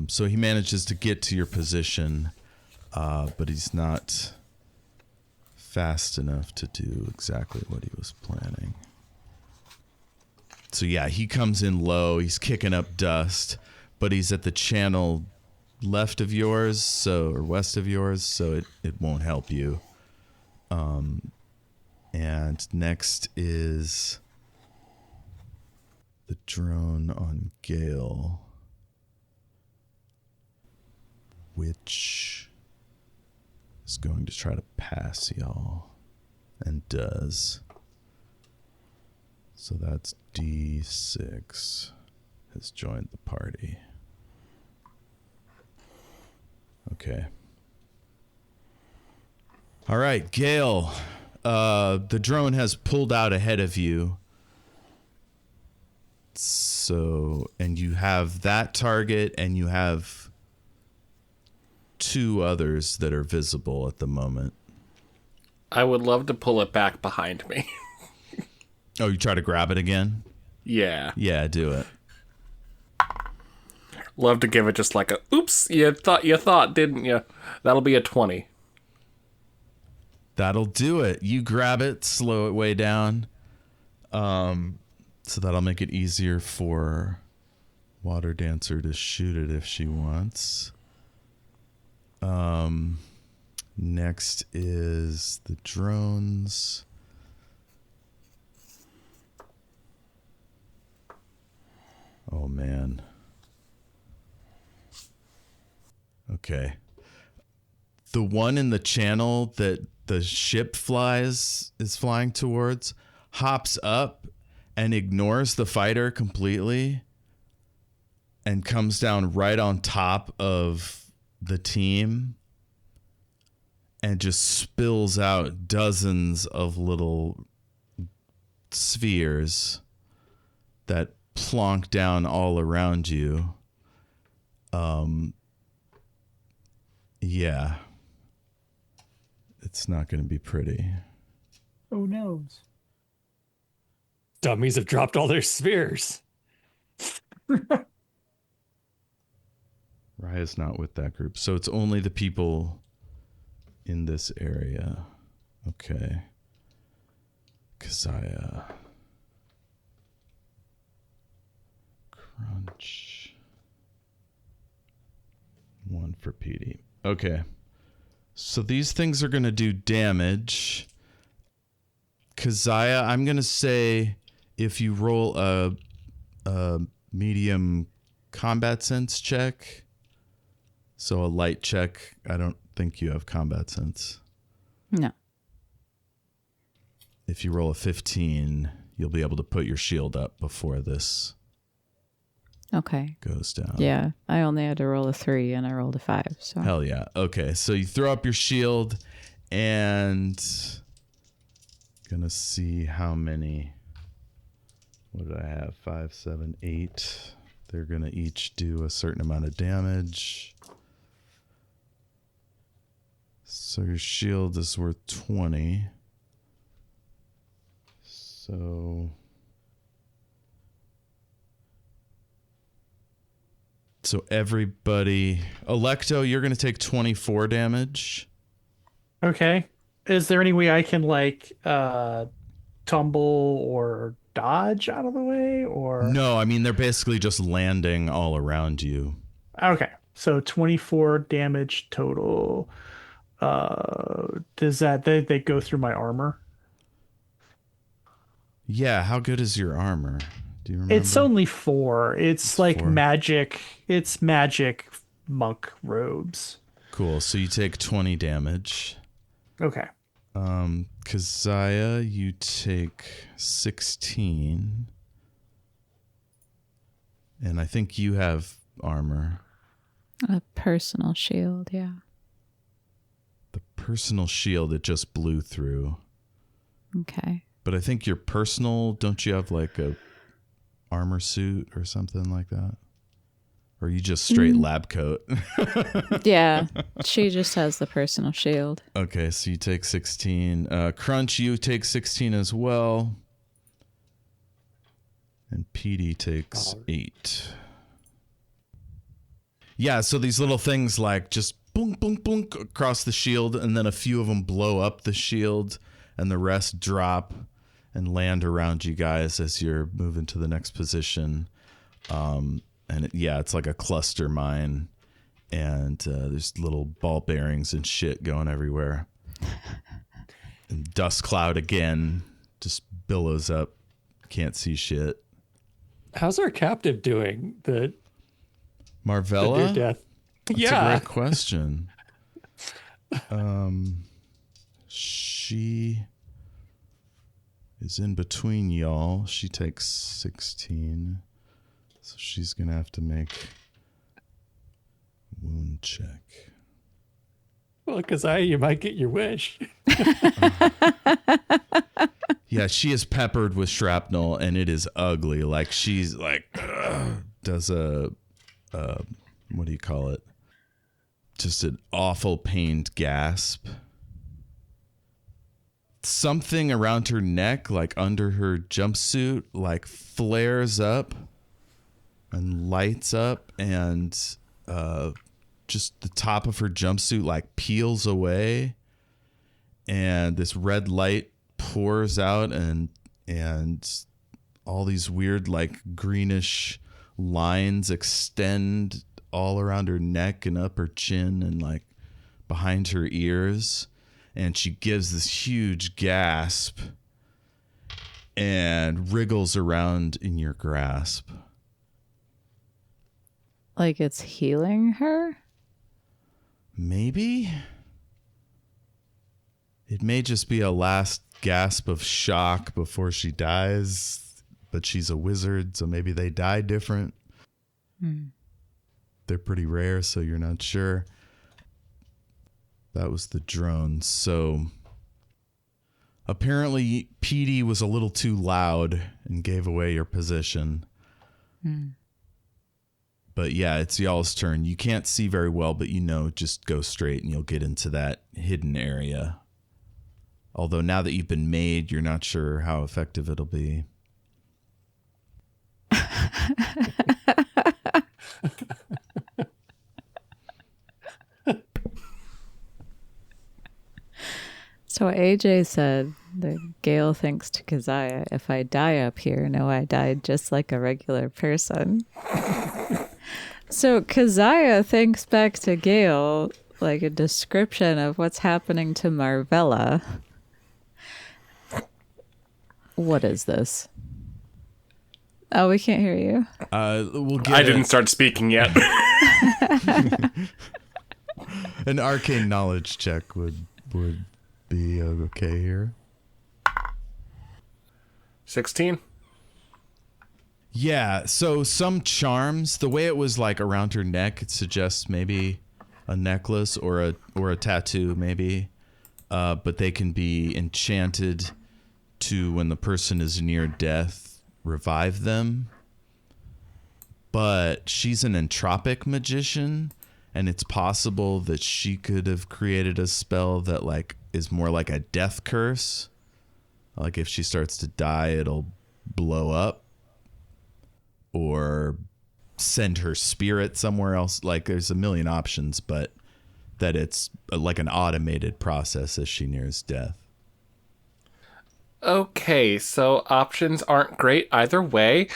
So he manages to get to your position, but he's not fast enough to do exactly what he was planning. So yeah, he comes in low. He's kicking up dust, but he's at the channel left of yours, or west of yours, so it won't help you. And next is the drone on Gale, which is going to try to pass y'all, and does. So that's D6 has joined the party. Okay. All right, Gale. The drone has pulled out ahead of you. So, and you have that target, and you have 2 others that are visible at the moment. I would love to pull it back behind me. Oh, you try to grab it again? Yeah. Yeah, do it. Love to give it just like a, oops, you thought, didn't you? That'll be a 20. That'll do it. You grab it, slow it way down. So that'll make it easier for Water Dancer to shoot it if she wants. Next is the drones. Oh, man. Okay. The one in the channel that the ship is flying towards, hops up and ignores the fighter completely and comes down right on top of the team and just spills out dozens of little spheres that plonk down all around you. Yeah. It's not going to be pretty. Oh no. Dummies have dropped all their spheres. Raya's not with that group. So it's only the people in this area. Okay. Keziah. Crunch. 1 for PD. Okay. So these things are going to do damage. Keziah, I'm going to say if you roll a medium combat sense check, so a light check, I don't think you have combat sense. No. If you roll a 15, you'll be able to put your shield up before this Okay. goes down. Yeah, I only had to roll a 3 and I rolled a 5. So Hell yeah. Okay, so you throw up your shield and gonna see how many. What did I have? 5, 7, 8. They're gonna each do a certain amount of damage. So your shield is worth 20. So everybody, Alecto, you're going to take 24 damage. Okay. Is there any way I can tumble or dodge out of the way, or No, I mean they're basically just landing all around you. Okay. So 24 damage total. Does that they go through my armor? Yeah, how good is your armor? Do you remember? It's only 4. It's like 4. magic. It's magic monk robes. Cool. So you take 20 damage. Okay. Keziah, you take 16. And I think you have armor. a personal shield, yeah. The personal shield, it just blew through. Okay. But I think your personal, don't you have like a armor suit or something like that? Or you just straight lab coat? Yeah, she just has the personal shield. Okay, so you take 16. Crunch, you take 16 as well. And PD takes 8. Yeah, so these little things like just boom, boom, boom across the shield, and then a few of them blow up the shield, and the rest drop and land around you guys as you're moving to the next position. It's like a cluster mine, and there's little ball bearings and shit going everywhere. And dust cloud again just billows up. Can't see shit. How's our captive doing? The Marvella? near death. That's a great question. She is in between y'all. She takes 16. So she's going to have to make a wound check. Well, Keziah, you might get your wish. Yeah, she is peppered with shrapnel, and it is ugly. Like, she's like, does a, what do you call it? Just an awful pained gasp. Something around her neck, like under her jumpsuit, like flares up and lights up, and just the top of her jumpsuit like peels away, and this red light pours out, and all these weird like greenish lines extend all around her neck and up her chin and like behind her ears, and she gives this huge gasp and wriggles around in your grasp. Like it's healing her? Maybe? It may just be a last gasp of shock before she dies, but she's a wizard, so maybe they die different. They're pretty rare, so you're not sure. That was the drone. So apparently PD was a little too loud and gave away your position. But yeah, it's y'all's turn. You can't see very well, but just go straight and you'll get into that hidden area. Although now that you've been made, you're not sure how effective it'll be. So AJ said that Gale thinks to Keziah, if I die up here, know I died just like a regular person. So Keziah thinks back to Gale like a description of what's happening to Marvella. What is this? Oh, we can't hear you. I didn't start speaking yet. An arcane knowledge check would be okay here. 16. Yeah, so some charms, the way it was like around her neck, it suggests maybe a necklace or a tattoo maybe. But they can be enchanted to, when the person is near death, revive them. But she's an entropic magician, and it's possible that she could have created a spell that like is more like a death curse. Like if she starts to die, it'll blow up or send her spirit somewhere else. Like there's a million options, but that it's like an automated process as she nears death. Okay, so options aren't great either way.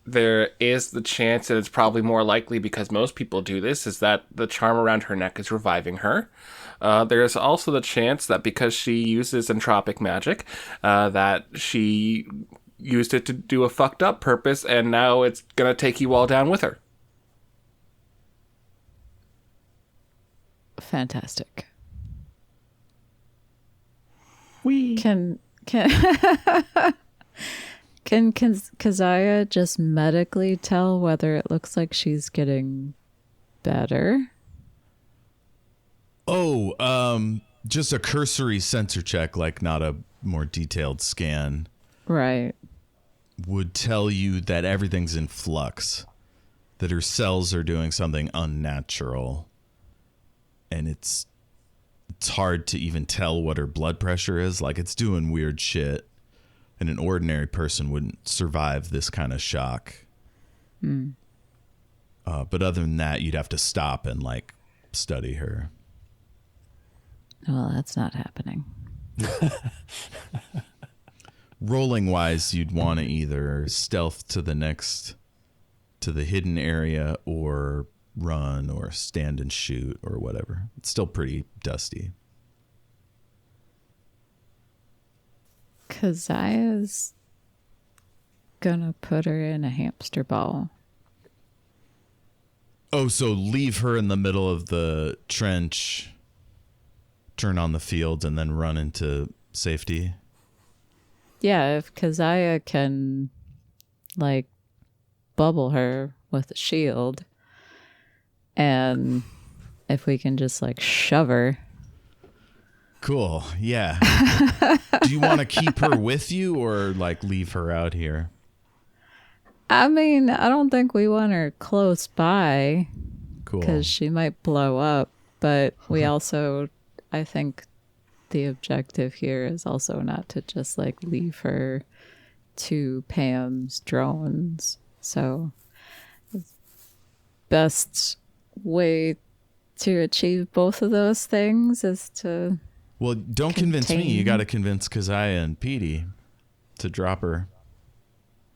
There is the chance that it's probably more likely, because most people do this, is that the charm around her neck is reviving her. There's also the chance that because she uses entropic magic, that she used it to do a fucked up purpose, and now it's gonna take you all down with her. Fantastic. We Can Keziah just medically tell whether it looks like she's getting better? Oh, just a cursory sensor check, like not a more detailed scan, Right. would tell you that everything's in flux, that her cells are doing something unnatural, and it's hard to even tell what her blood pressure is. Like it's doing weird shit, and an ordinary person wouldn't survive this kind of shock. But other than that, you'd have to stop and like study her. Well, that's not happening. Rolling wise, you'd want to either stealth to the hidden area, or run, or stand and shoot, or whatever. It's still pretty dusty. Keziah's gonna put her in a hamster ball. Oh, so leave her in the middle of the trench, turn on the field, and then run into safety? Yeah, if Keziah can, like, bubble her with a shield, and if we can just, like, shove her. Cool, yeah. Do you want to keep her with you or, like, leave her out here? I mean, I don't think we want her close by. Cool. Because she might blow up, but we also, I think the objective here is also not to just like leave her to Pam's drones. So best way to achieve both of those things is to Well, don't convince me. You got to convince Keziah and Petey to drop her.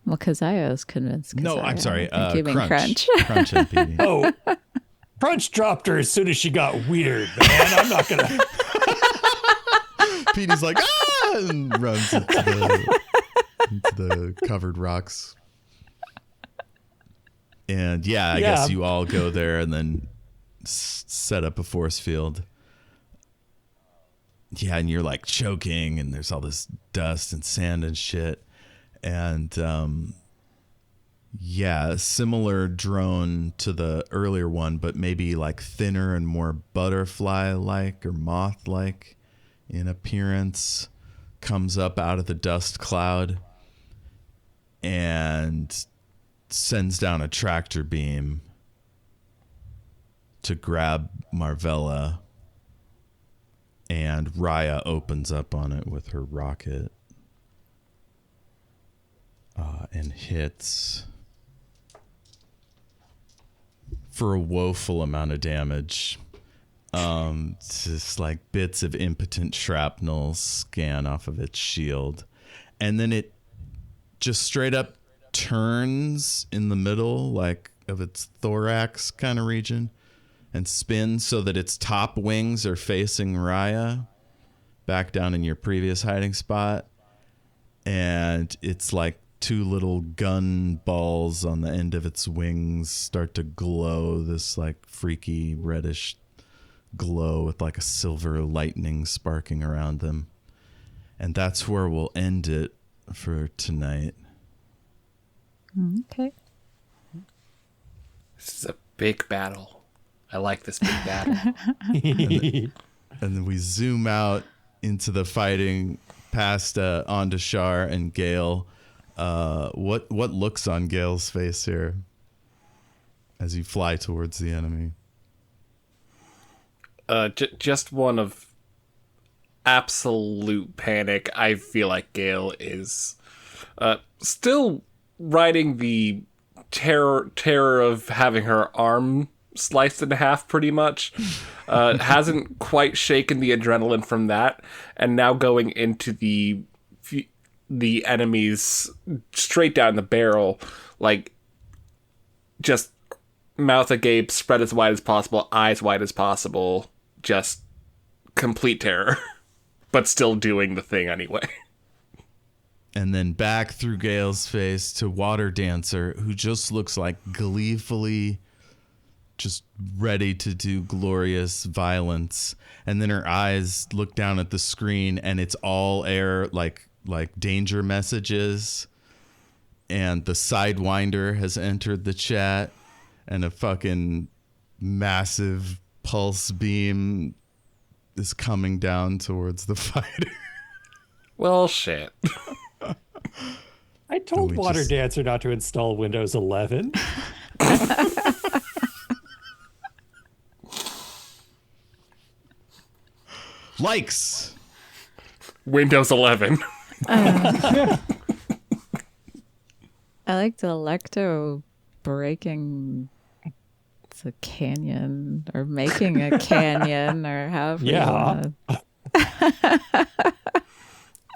Well, Keziah is convinced. No, I'm sorry. I think you mean Crunch. Crunch and Petey. Oh, Crunch dropped her as soon as she got weird, man. I'm not going to. Petey's like, ah! And runs into the covered rocks. And yeah, I guess you all go there and then set up a force field. Yeah, and you're like choking, and there's all this dust and sand and shit. And yeah, similar drone to the earlier one, but maybe like thinner and more butterfly-like or moth-like in appearance, comes up out of the dust cloud and sends down a tractor beam to grab Marvella, and Raya opens up on it with her rocket. And hits for a woeful amount of damage. Just like bits of impotent shrapnel scan off of its shield. And then it just straight up turns in the middle, like of its thorax kind of region, and spins so that its top wings are facing Raya back down in your previous hiding spot. And it's like two little gun balls on the end of its wings start to glow this like freaky reddish glow with like a silver lightning sparking around them. And that's where we'll end it for tonight. Okay. This is a big battle. I like this big battle. And then we zoom out into the fighting past onto Shar and Gale. What looks on Gale's face here as you fly towards the enemy? Just one of absolute panic. I feel like Gale is still riding the terror of having her arm sliced in half, pretty much. Hasn't quite shaken the adrenaline from that, and now going into the enemies straight down the barrel, like just mouth agape, spread as wide as possible, eyes wide as possible, just complete terror, but still doing the thing anyway. And then back through Gale's face to Water Dancer, who just looks like gleefully just ready to do glorious violence. And then her eyes look down at the screen and it's all air, like danger messages. And the Sidewinder has entered the chat, and a fucking massive pulse beam is coming down towards the fighter. Well, shit. I told Water Dancer not to install Windows 11. Likes. Windows 11. I like the Alecto breaking it's a canyon or making a canyon or however you Yeah. want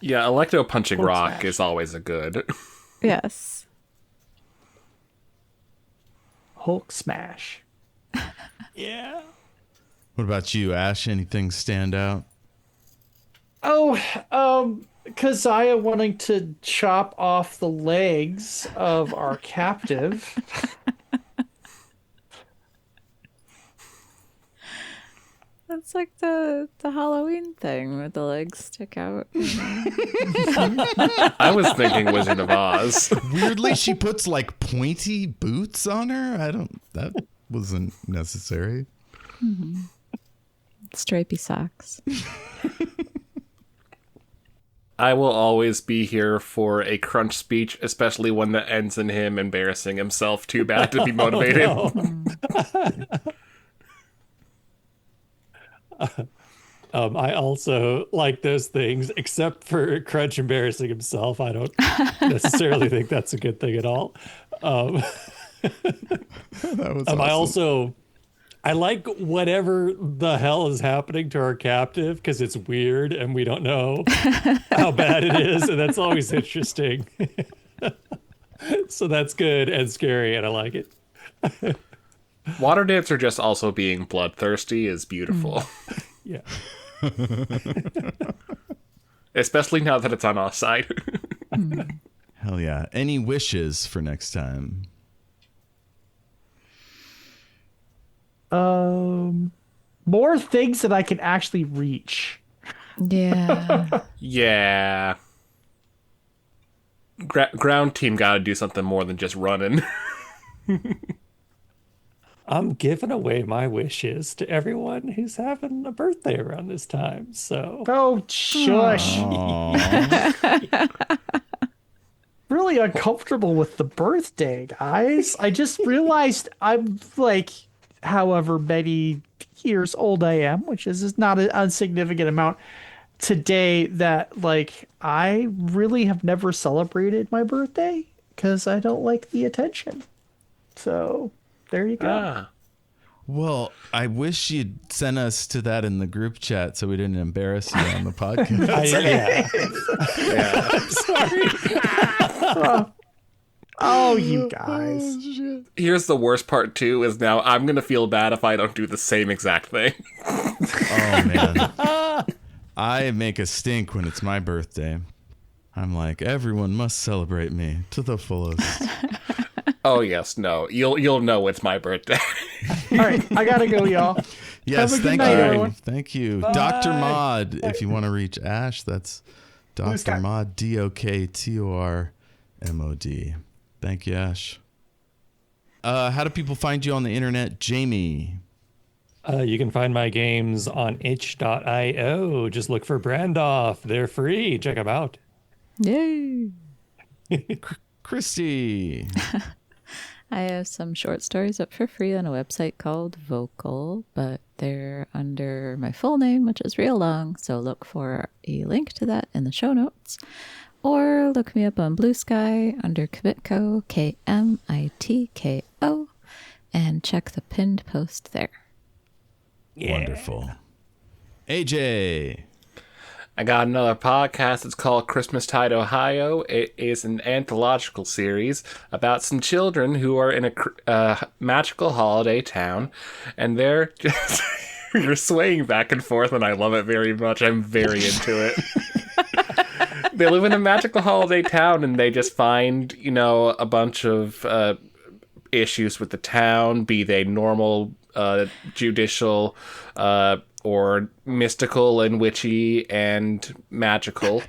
Yeah, Alecto punching Hulk rock smash. is always a good. Yes. Hulk smash. Yeah. What about you, Ash? Anything stand out? Oh, Keziah wanting to chop off the legs of our captive. That's like the Halloween thing where the legs stick out. I was thinking Wizard of Oz. Weirdly, she puts like pointy boots on her. That wasn't necessary. Stripy socks. I will always be here for a crunch speech, especially one that ends in him embarrassing himself too bad to be motivated. I also like those things, except for Crunch embarrassing himself. I don't necessarily think that's a good thing at all. That was awesome. I like whatever the hell is happening to our captive because it's weird and we don't know how bad it is, and that's always interesting. So that's good and scary, and I like it. Water Dancer just also being bloodthirsty is beautiful. Yeah. Especially now that it's on our side. Hell yeah. Any wishes for next time? More things that I can actually reach. Yeah. Yeah. Ground team gotta do something more than just running. I'm giving away my wishes to everyone who's having a birthday around this time. So Oh, shush. Really uncomfortable with the birthday, guys. I just realized I'm like, however many years old I am, which is not an insignificant amount today, that like I really have never celebrated my birthday because I don't like the attention. So there you go. Well, I wish you'd sent us to that in the group chat so we didn't embarrass you on the podcast. Yeah. Oh, you guys. Here's the worst part too, is now I'm gonna feel bad if I don't do the same exact thing. Oh, man. I make a stink when it's my birthday. I'm like, everyone must celebrate me to the fullest. Oh yes, no. You'll know it's my birthday. All right, I gotta go, y'all. Yes, Have a good thank night, you. everyone. Thank you. Dr. Mod, if you want to reach Ash, that's Dr. Sky. Mod, DOKTORMOD. Thank you, Ash. How do people find you on the internet? Jayme. you can find my games on itch.io. Just look for Brandoff. They're free. Check them out. Yay. Kristy. I have some short stories up for free on a website called Vocal, but they're under my full name, which is real long, so look for a link to that in the show notes. Or look me up on Bluesky under Kmitko, Kmitko, and check the pinned post there. Yeah. Wonderful. AJ. I got another podcast. It's called Christmastide, Ohio. It is an anthological series about some children who are in a magical holiday town, and they're just you're swaying back and forth, and I love it very much. I'm very into it. They live in a magical holiday town, and they just find, a bunch of issues with the town, be they normal, judicial, or mystical and witchy and magical.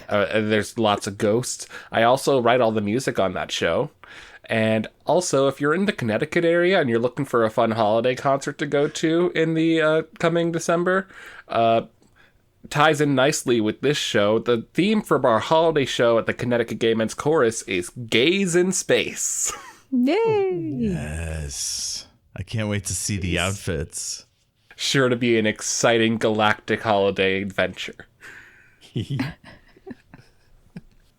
There's lots of ghosts. I also write all the music on that show. And also, if you're in the Connecticut area and you're looking for a fun holiday concert to go to in the coming December, ties in nicely with this show. The theme for our holiday show at the Connecticut Gay Men's Chorus is Gays in Space. Yay! Yes. I can't wait to see the outfits. Sure to be an exciting galactic holiday adventure.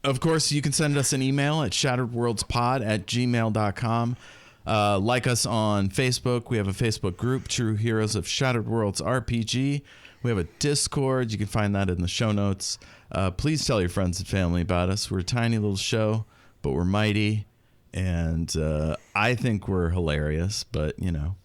Of course, you can send us an email at shatteredworldspod@gmail.com. Like us on Facebook. We have a Facebook group, True Heroes of Shattered Worlds RPG. We have a Discord. You can find that in the show notes. Please tell your friends and family about us. We're a tiny little show, but we're mighty. And I think we're hilarious, but, you know,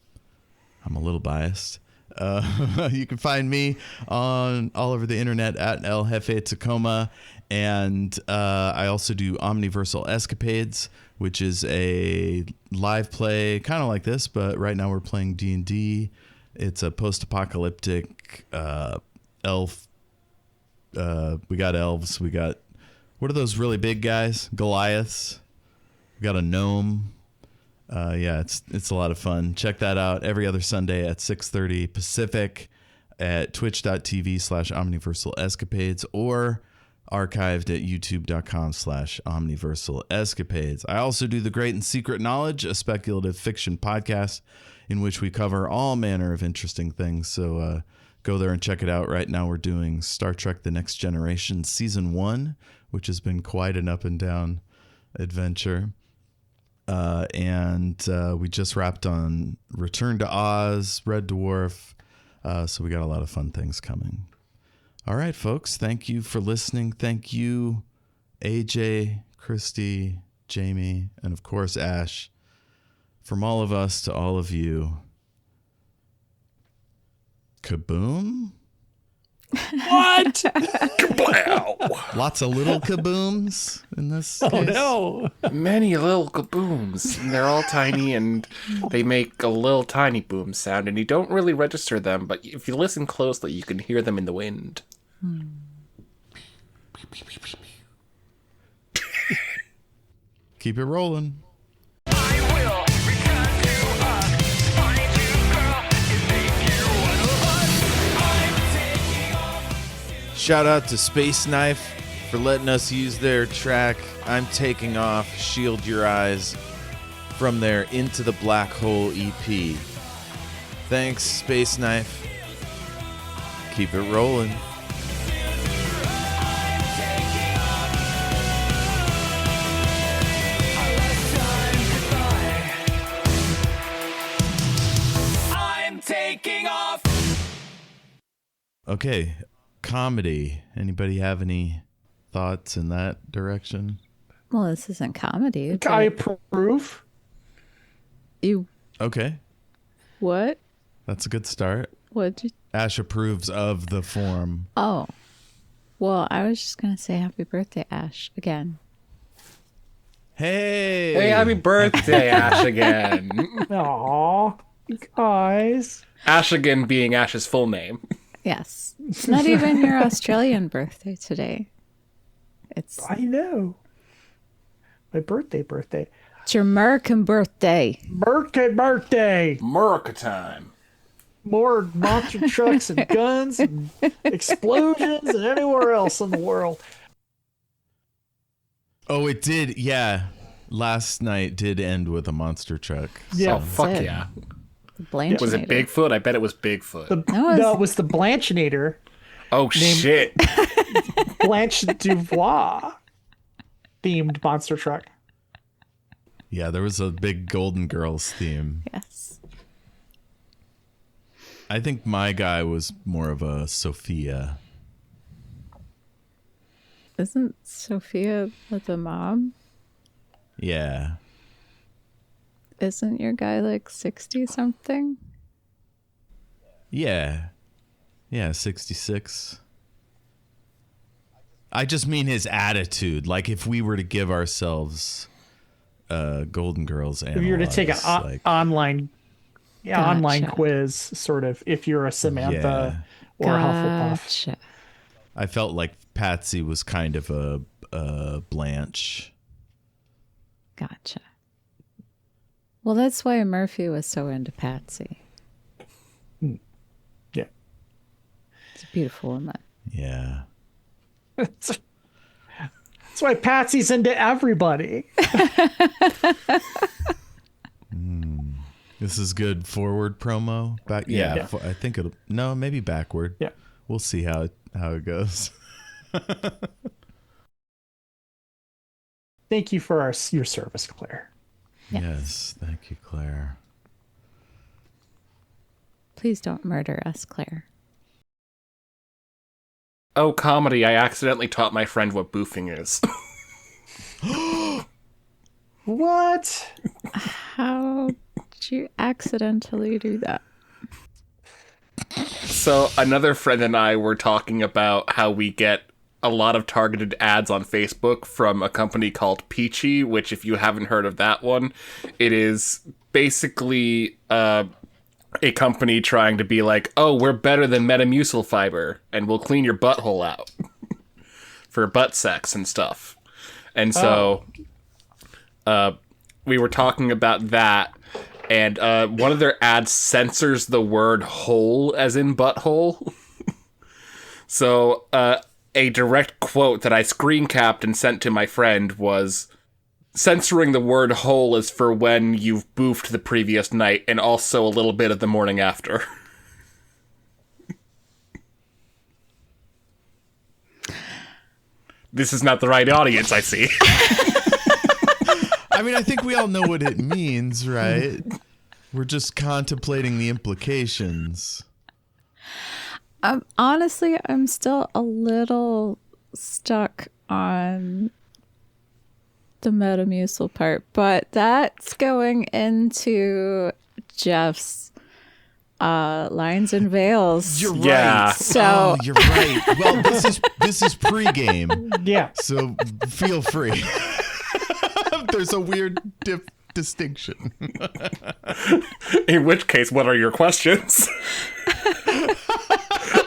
I'm a little biased. You can find me on all over the internet at El Jefe Tacoma. And I also do Omniversal Escapades, which is a live play kind of like this, but right now we're playing D&D. It's a post-apocalyptic elf. We got elves. We got, what are those really big guys? Goliaths. We got a gnome. Yeah, it's a lot of fun. Check that out every other Sunday at 6:30 Pacific at twitch.tv/Omniversal Escapades or archived at youtube.com/Omniversal Escapades. I also do The Great and Secret Knowledge, a speculative fiction podcast in which we cover all manner of interesting things. So go there and check it out. Right now we're doing Star Trek The Next Generation Season 1, which has been quite an up and down adventure. And we just wrapped on Return to Oz, Red Dwarf. So we got a lot of fun things coming. All right, folks. Thank you for listening. Thank you, AJ, Kristy, Jayme, and of course, Ash. From all of us to all of you. Kaboom? What? Kablow! Lots of little kabooms in this Oh case. no! Many little kabooms. And they're all tiny, and they make a little tiny boom sound, and you don't really register them, but if you listen closely, you can hear them in the wind. Keep it rolling. Shout out to Space Knife for letting us use their track, I'm Taking Off, Shield Your Eyes, from their Into the Black Hole EP. Thanks, Space Knife. Keep it rolling. Okay, comedy. Anybody have any thoughts in that direction? Well, this isn't comedy. I but approve. You Okay, what? that's a good start. What? Ash approves of the form. Oh, well, I was just gonna say happy birthday, Ash, again. Hey! Hey, happy birthday, Ash again. Aw, you guys. Ash again being Ash's full name. Yes, it's not even your Australian birthday today. It's I know. My birthday. it's your American birthday. Birthday. America time. More monster trucks and guns and explosions than anywhere else in the world. Oh, it did. Yeah. Last night did end with a monster truck. Yeah. Oh, fuck it. yeah. Blanchinator. Was it Bigfoot? I bet it was Bigfoot. No, it was the Blanchinator. Oh, shit. Blanche Dubois themed monster truck. Yeah, there was a big Golden Girls theme. Yes. I think my guy was more of a Sophia. Isn't Sophia the mom? Yeah. Isn't your guy like 60 something? Yeah. Yeah, 66. I just mean his attitude. Like if we were to give ourselves Golden Girls If you were to take an like, online Gotcha. quiz, sort of, if you're a Samantha or a Hufflepuff. Gotcha. I felt like Patsy was kind of a Blanche. Gotcha. Well, that's why Murphy was so into Patsy. Yeah. It's a beautiful woman. Yeah. That's why Patsy's into everybody. This is good forward promo. Back, Yeah. I think it'll maybe backward. Yeah. We'll see how it goes. Thank you for your service, Claire. Yes, thank you, Claire. Please don't murder us, Claire. Oh, comedy, I accidentally taught my friend what boofing is. What? How did you accidentally do that? So another friend and I were talking about how we get a lot of targeted ads on Facebook from a company called Peachy, which if you haven't heard of that one, it is basically a company trying to be like, oh, we're better than Metamucil fiber, and we'll clean your butthole out for butt sex and stuff. And so we were talking about that, and one of their ads censors the word hole as in butthole. So a direct quote that I screen capped and sent to my friend was, censoring the word hole is for when you've boofed the previous night and also a little bit of the morning after. This is not the right audience, I see. I mean, I think we all know what it means, right? We're just contemplating the implications. Honestly, I'm still a little stuck on the Metamucil part, but that's going into Jeff's lines and veils. You're Yeah. right. So you're right. Well, this is pregame, Yeah. so feel free. There's a weird distinction. In which case, what are your questions?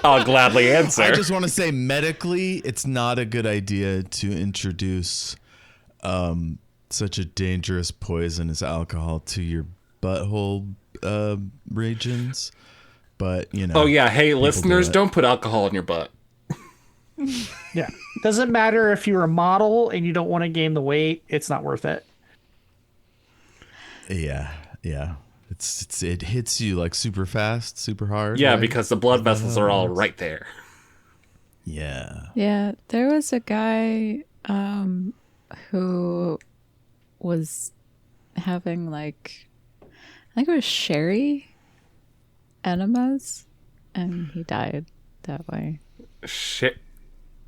I'll gladly answer. I just want to say, medically, it's not a good idea to introduce such a dangerous poison as alcohol to your butthole regions. But, you know. Oh, yeah. Hey, people listeners, do it. don't put alcohol in your butt. Yeah. Doesn't matter if you're a model and you don't want to gain the weight, it's not worth it. Yeah. It hits you like super fast, super hard. Yeah, right? because the blood vessels are all right there. Yeah. yeah, there was a guy who was having like, I think it was sherry enemas, and he died that way. Shit.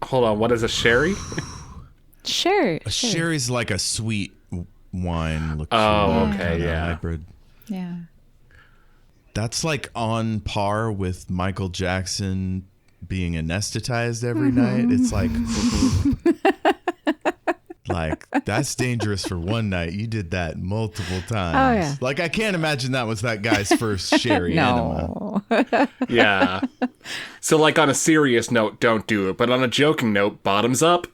Hold on, what is a sherry? Sherry. A sherry's like a sweet wine liqueur. Oh, okay, kinda yeah. hybrid. Yeah. That's like on par with Michael Jackson being anesthetized every night. It's like, like that's dangerous for one night. You did that multiple times. Oh, yeah. Like I can't imagine that was that guy's first sherry enema. No. Yeah. So, like, on a serious note, don't do it. But on a joking note, bottoms up.